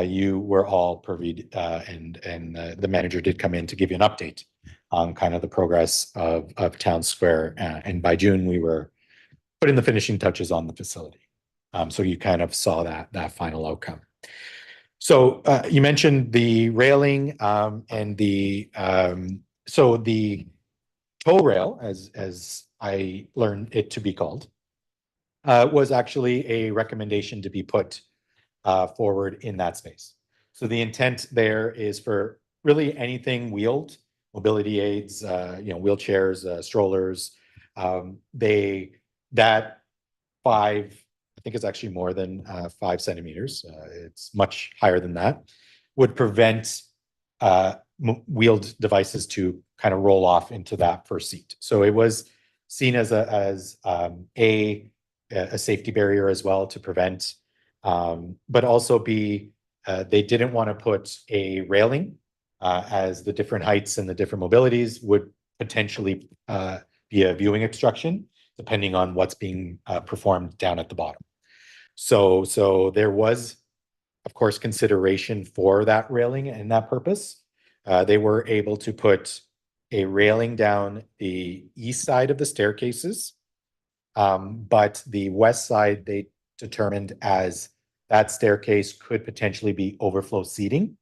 you were all privy, and the manager did come in to give you an update on kind of the progress of Town Square. And by June, we were putting the finishing touches on the facility. So you kind of saw that final outcome. So you mentioned the railing, and the tow rail, as I learned it to be called, was actually a recommendation to be put forward in that space. So the intent there is for really anything wheeled, mobility aids, wheelchairs, strollers. That 5, I think it's actually more than 5 centimeters. It's much higher than that. Would prevent wheeled devices to kind of roll off into that first seat. So it was seen as a safety barrier as well to prevent, but also they didn't want to put a railing, as the different heights and the different mobilities would potentially be a viewing obstruction, depending on what's being performed down at the bottom. So there was, of course, consideration for that railing and that purpose. They were able to put a railing down the east side of the staircases, but the west side they determined as that staircase could potentially be overflow seating.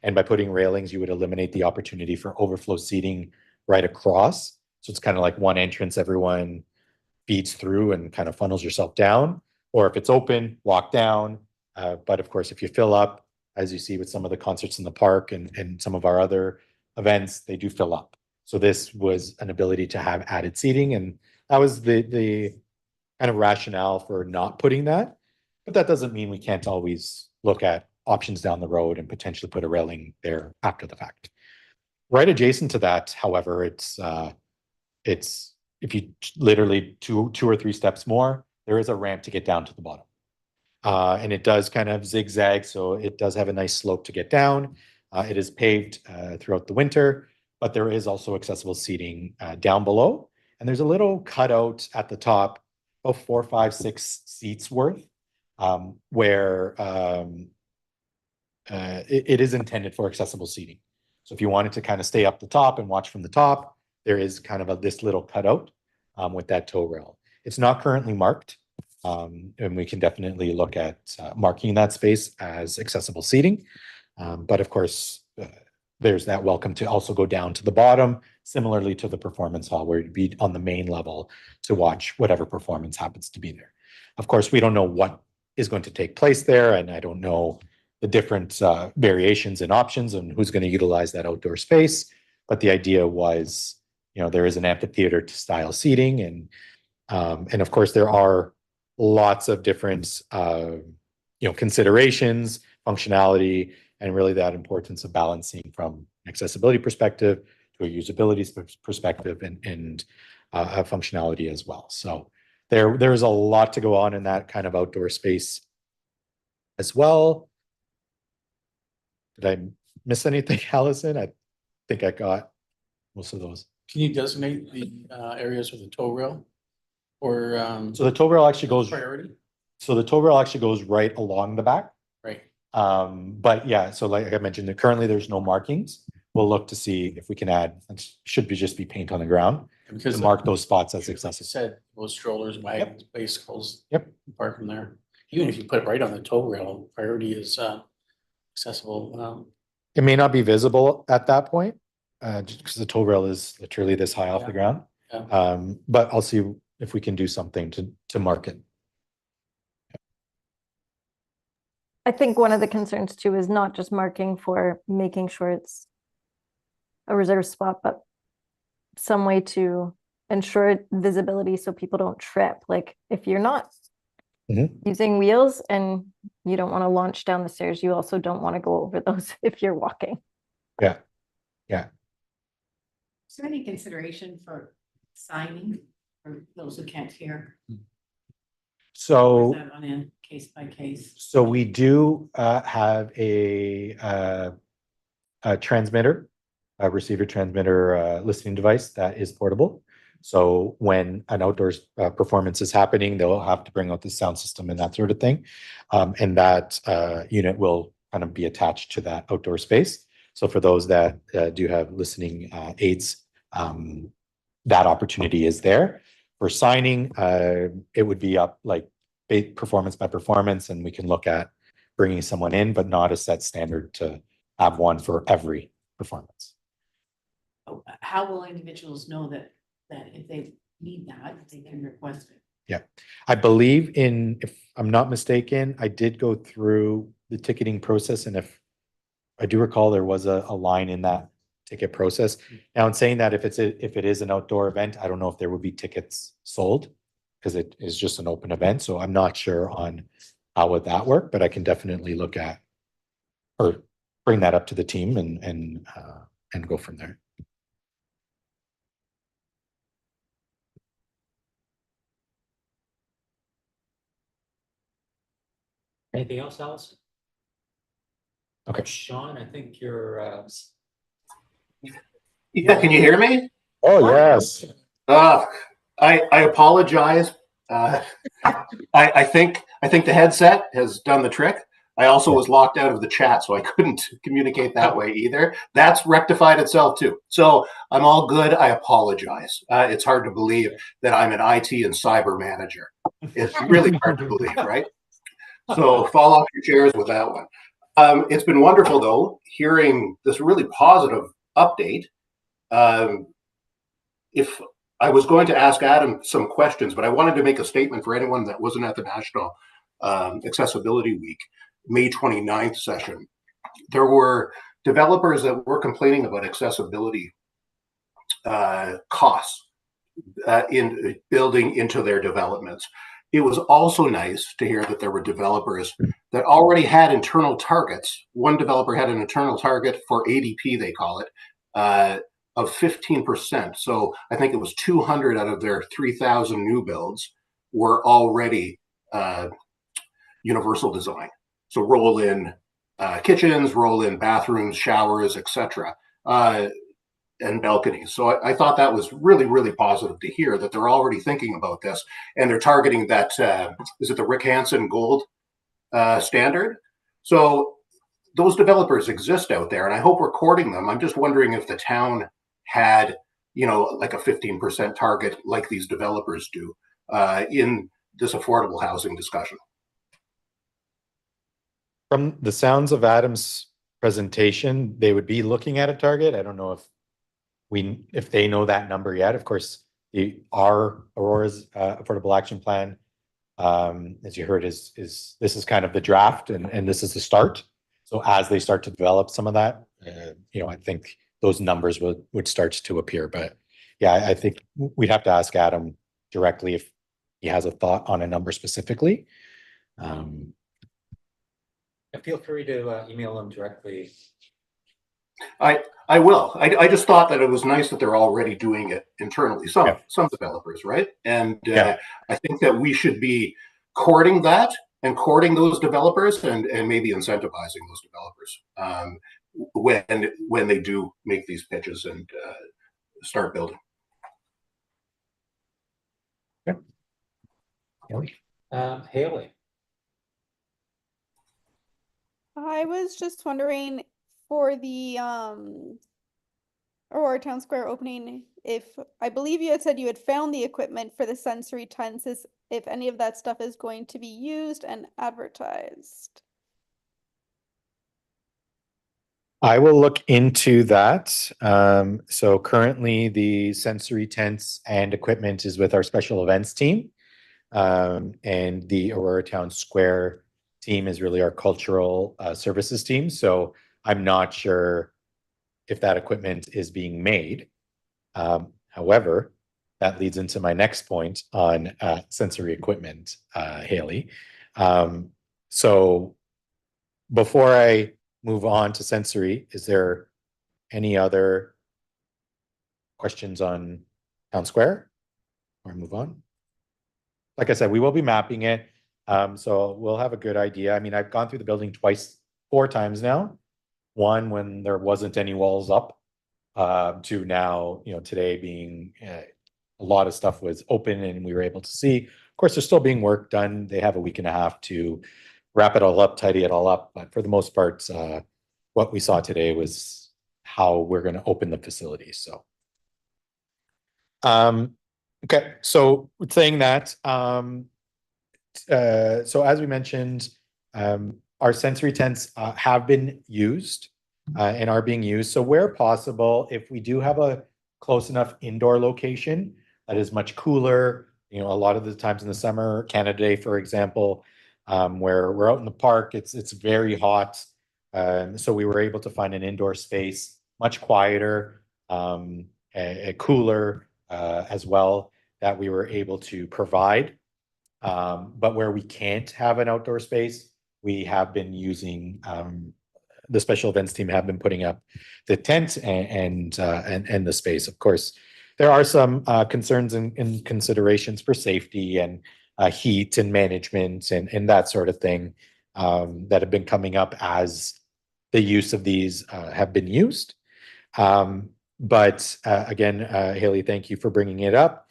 And by putting railings, you would eliminate the opportunity for overflow seating right across. So it's kind of like one entrance, everyone feeds through and kind of funnels yourself down. Or if it's open, walk down. But of course, if you fill up, as you see with some of the concerts in the park and some of our other events, they do fill up. So this was an ability to have added seating. And that was the kind of rationale for not putting that. But that doesn't mean we can't always look at options down the road and potentially put a railing there after the fact. Right adjacent to that, however, it's if you literally two or three steps more, there is a ramp to get down to the bottom. And it does kind of zigzag, so it does have a nice slope to get down. It is paved throughout the winter, but there is also accessible seating down below. And there's a little cutout at the top, about 4, 5, 6 seats worth, where it is intended for accessible seating. So if you wanted to kind of stay up the top and watch from the top, there is kind of this little cutout with that tow rail. It's not currently marked, and we can definitely look at marking that space as accessible seating. But of course, there's that welcome to also go down to the bottom, similarly to the performance hall, where you'd be on the main level to watch whatever performance happens to be there. Of course, we don't know what is going to take place there, and I don't know the different variations and options and who's going to utilize that outdoor space. But the idea was, there is an amphitheater style seating, and of course there are lots of different considerations, functionality, and really that importance of balancing from accessibility perspective to a usability perspective and functionality as well. So there's a lot to go on in that kind of outdoor space as well. Did I miss anything, Allison? I think I got most of those. Can you designate the areas with the tow rail or So the tow rail actually goes. priority? So the tow rail actually goes right along the back. Right. But yeah, so like I mentioned, currently there's no markings. We'll look to see if we can add. It should just be paint on the ground Because to mark those spots as like I accessible. said, those strollers, wagons, bicycles. Yep. Park them there. Even if you put it right on the tow rail, priority is accessible. It may not be visible at that point, just because the tow rail is literally this high off the ground. Yeah. But I'll see if we can do something to mark it. I think one of the concerns too is not just marking for making sure it's a reserved spot, but some way to ensure visibility so people don't trip. Like if you're not using wheels and you don't want to launch down the stairs, you also don't want to go over those if you're walking. Yeah. Is there any consideration for signing for those who can't hear? Or So. is that on a case by case? So we do have a transmitter, a receiver transmitter listening device that is portable. So when an outdoors performance is happening, they'll have to bring out the sound system and that sort of thing. And that unit will kind of be attached to that outdoor space. So for those that do have listening aids, that opportunity is there. For signing, it would be up like performance by performance, and we can look at bringing someone in, but not a set standard to have one for every performance. How will individuals know that if they need that, they can request it? Yeah, I believe if I'm not mistaken, I did go through the ticketing process, and if I do recall, there was a line in that ticket process. Now, in saying that, if it is an outdoor event, I don't know if there would be tickets sold because it is just an open event. So I'm not sure on how would that work, but I can definitely look at or bring that up to the team and go from there. Anything else, Allison? Okay. Sean, I think you're, Yeah, can you hear me? Oh, yes. I apologize. I think the headset has done the trick. I also was locked out of the chat, so I couldn't communicate that way either. That's rectified itself too. So I'm all good. I apologize. It's hard to believe that I'm an IT and cyber manager. It's really hard to believe, right? So fall off your chairs with that one. It's been wonderful though, hearing this really positive update. If I was going to ask Adam some questions, but I wanted to make a statement for anyone that wasn't at the National Accessibility Week, May 29th session. There were developers that were complaining about accessibility costs in building into their developments. It was also nice to hear that there were developers that already had internal targets. One developer had an internal target for ADP, they call it, of 15%. So I think it was 200 out of their 3,000 new builds were already universal design. So roll in kitchens, roll in bathrooms, showers, etc., and balconies. So I thought that was really, really positive to hear that they're already thinking about this, and they're targeting that, is it the Rick Hansen Gold standard? So those developers exist out there, and I hope we're courting them. I'm just wondering if the town had, like a 15% target like these developers do in this affordable housing discussion. From the sounds of Adam's presentation, they would be looking at a target. I don't know if they know that number yet. Of course, our Aurora's Affordable Action Plan, as you heard, this is kind of the draft, and this is the start. So as they start to develop some of that, I think those numbers would start to appear. But yeah, I think we'd have to ask Adam directly if he has a thought on a number specifically. feel free to email them directly. I will. I just thought that it was nice that they're already doing it internally. Some developers, right? And I think that we should be courting that and courting those developers and maybe incentivizing those developers when they do make these pitches and start building. Haley. I was just wondering for the Aurora Town Square opening, if I believe you had said you had found the equipment for the sensory tents, if any of that stuff is going to be used and advertised. I will look into that. So currently the sensory tents and equipment is with our special events team. And the Aurora Town Square team is really our cultural services team. So I'm not sure if that equipment is being made. However, that leads into my next point on sensory equipment, Haley. So before I move on to sensory, is there any other questions on Town Square? Or move on? Like I said, we will be mapping it. So we'll have a good idea. I mean, I've gone through the building 4 times now. One when there wasn't any walls up, to now, today being a lot of stuff was open and we were able to see. Of course, there's still being work done. They have a week and a half to wrap it all up, tidy it all up. But for the most part, what we saw today was how we're going to open the facility. So, okay. So saying that, so as we mentioned, our sensory tents have been used and are being used. So where possible, if we do have a close enough indoor location that is much cooler, a lot of the times in the summer, Canada Day, for example, where we're out in the park, it's very hot. So we were able to find an indoor space, much quieter, a cooler as well, that we were able to provide. But where we can't have an outdoor space, we have been using the special events team have been putting up the tent and the space. Of course, there are some concerns and considerations for safety and heat and management and that sort of thing that have been coming up as the use of these have been used. But again, Haley, thank you for bringing it up.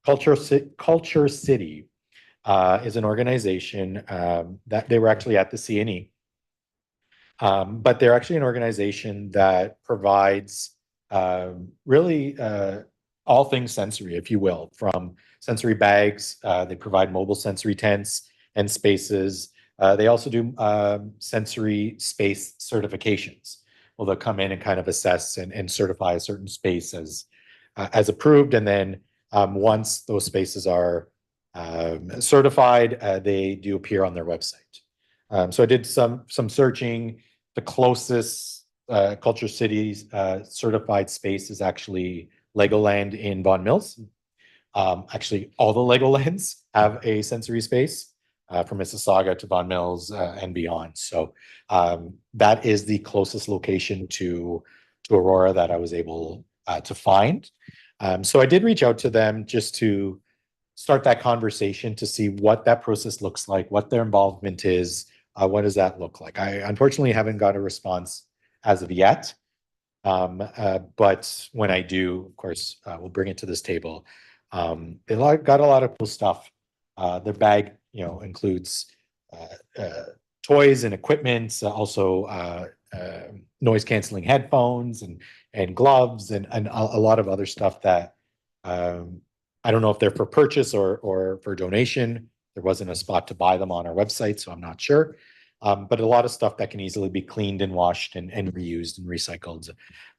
Culture City is an organization that they were actually at the CNE. But they're actually an organization that provides really all things sensory, if you will, from sensory bags. They provide mobile sensory tents and spaces. They also do sensory space certifications. Well, they'll come in and kind of assess and certify a certain space as approved. And then once those spaces are certified, they do appear on their website. So I did some searching. The closest Culture City's certified space is actually Legoland in Vaughan Mills. Actually, all the Legolands have a sensory space from Mississauga to Vaughan Mills and beyond. So that is the closest location to Aurora that I was able to find. So I did reach out to them just to start that conversation to see what that process looks like, what their involvement is, what does that look like. I unfortunately haven't got a response as of yet, but when I do, of course, we'll bring it to this table. They got a lot of cool stuff. Their bag, includes toys and equipment, also noise canceling headphones and gloves and a lot of other stuff that I don't know if they're for purchase or for donation. There wasn't a spot to buy them on our website, so I'm not sure. But a lot of stuff that can easily be cleaned and washed and reused and recycled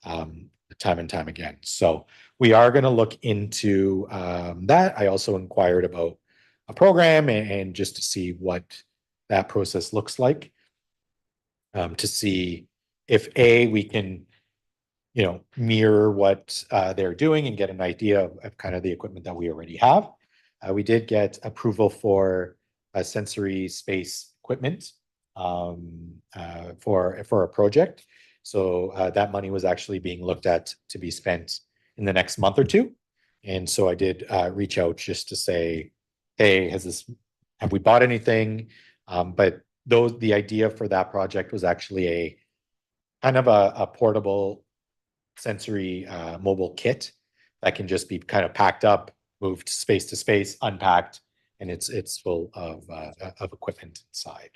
time and time again. So we are going to look into that. I also inquired about a program and just to see what that process looks like, to see if we can mirror what they're doing and get an idea of kind of the equipment that we already have. We did get approval for a sensory space equipment for a project. So that money was actually being looked at to be spent in the next month or two. And so I did reach out just to say, hey, have we bought anything? But the idea for that project was actually a kind of a portable sensory mobile kit that can just be kind of packed up, moved space to space, unpacked, and it's full of equipment inside.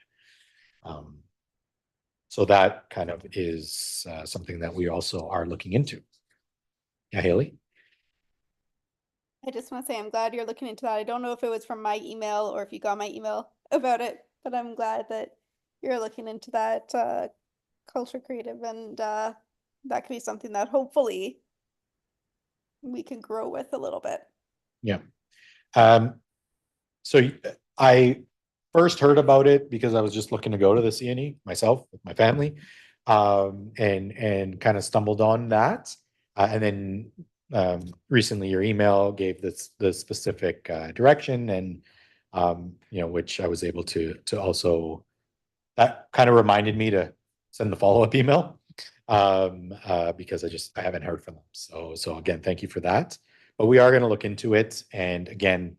So that kind of is something that we also are looking into. Yeah, Haley? I just want to say I'm glad you're looking into that. I don't know if it was from my email or if you got my email about it, but I'm glad that you're looking into that culture creative, and that could be something that hopefully we can grow with a little bit. Yeah. So I first heard about it because I was just looking to go to the CNE myself with my family, and kind of stumbled on that. And then recently your email gave the specific direction, and which I was able to also, that kind of reminded me to send the follow-up email because I haven't heard from them. So again, thank you for that. But we are going to look into it, and again,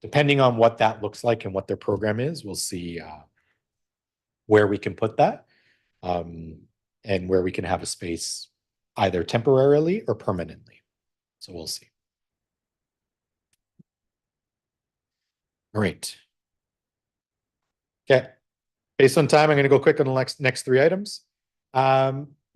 depending on what that looks like and what their program is, we'll see where we can put that, and where we can have a space either temporarily or permanently. So we'll see. All right. Okay, based on time, I'm gonna go quick on the next three items.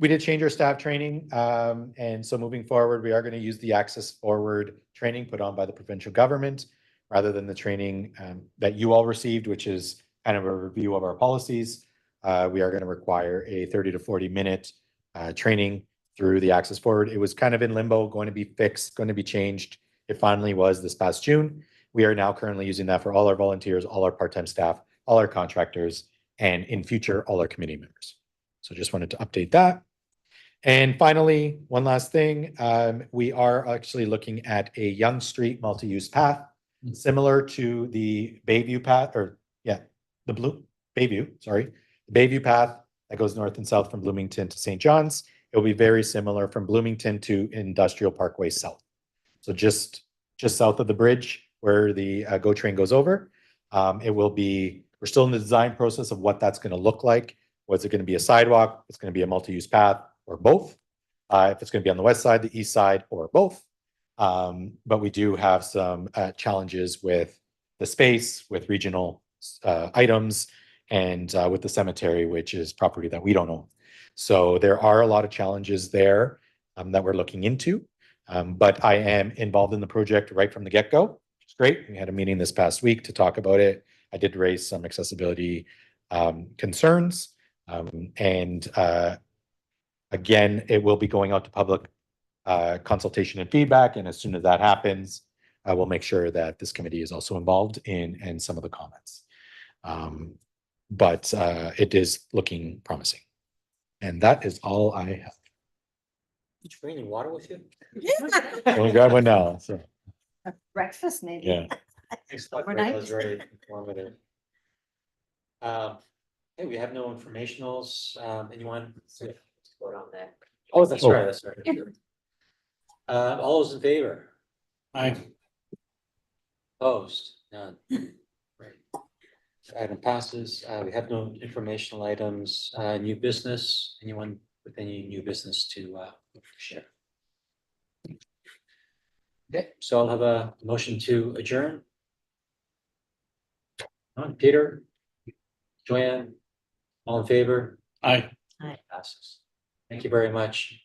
We did change our staff training, and so moving forward, we are gonna use the Access Forward training put on by the provincial government rather than the training that you all received, which is kind of a review of our policies. We are gonna require a 30 to 40-minute training through the Access Forward. It was kind of in limbo, going to be fixed, going to be changed. It finally was this past June. We are now currently using that for all our volunteers, all our part-time staff, all our contractors, and in future, all our committee members. So just wanted to update that. And finally, one last thing, we are actually looking at a Yonge Street multi-use path, similar to the Bayview path, or yeah, Bayview, sorry, the Bayview path that goes north and south from Bloomington to St. John's. It will be very similar from Bloomington to Industrial Parkway South. So just south of the bridge where the GO train goes over. It will be, we're still in the design process of what that's going to look like. Was it going to be a sidewalk? It's going to be a multi-use path, or both. If it's going to be on the west side, the east side, or both. But we do have some challenges with the space, with regional items, and with the cemetery, which is property that we don't own. So there are a lot of challenges there that we're looking into. But I am involved in the project right from the get-go, which is great. We had a meeting this past week to talk about it. I did raise some accessibility concerns. Again, it will be going out to public consultation and feedback. And as soon as that happens, I will make sure that this committee is also involved in some of the comments. But it is looking promising. And that is all I have. Did you bring any water with you? Only grab one now. So Breakfast, maybe. yeah. Thanks, Clifford. Overnight. That was very informative. Hey, we have no informationals. Anyone? Vote on that. Oh, that's Oh. right, that's right. Sure. All those in favor? Aye. Opposed? None. Great. Item passes. We have no informational items. New business. Anyone with any new business to share? Okay, so I'll have a motion to adjourn. Peter, Joanne, all in favor? Aye. Passes. Thank you very much.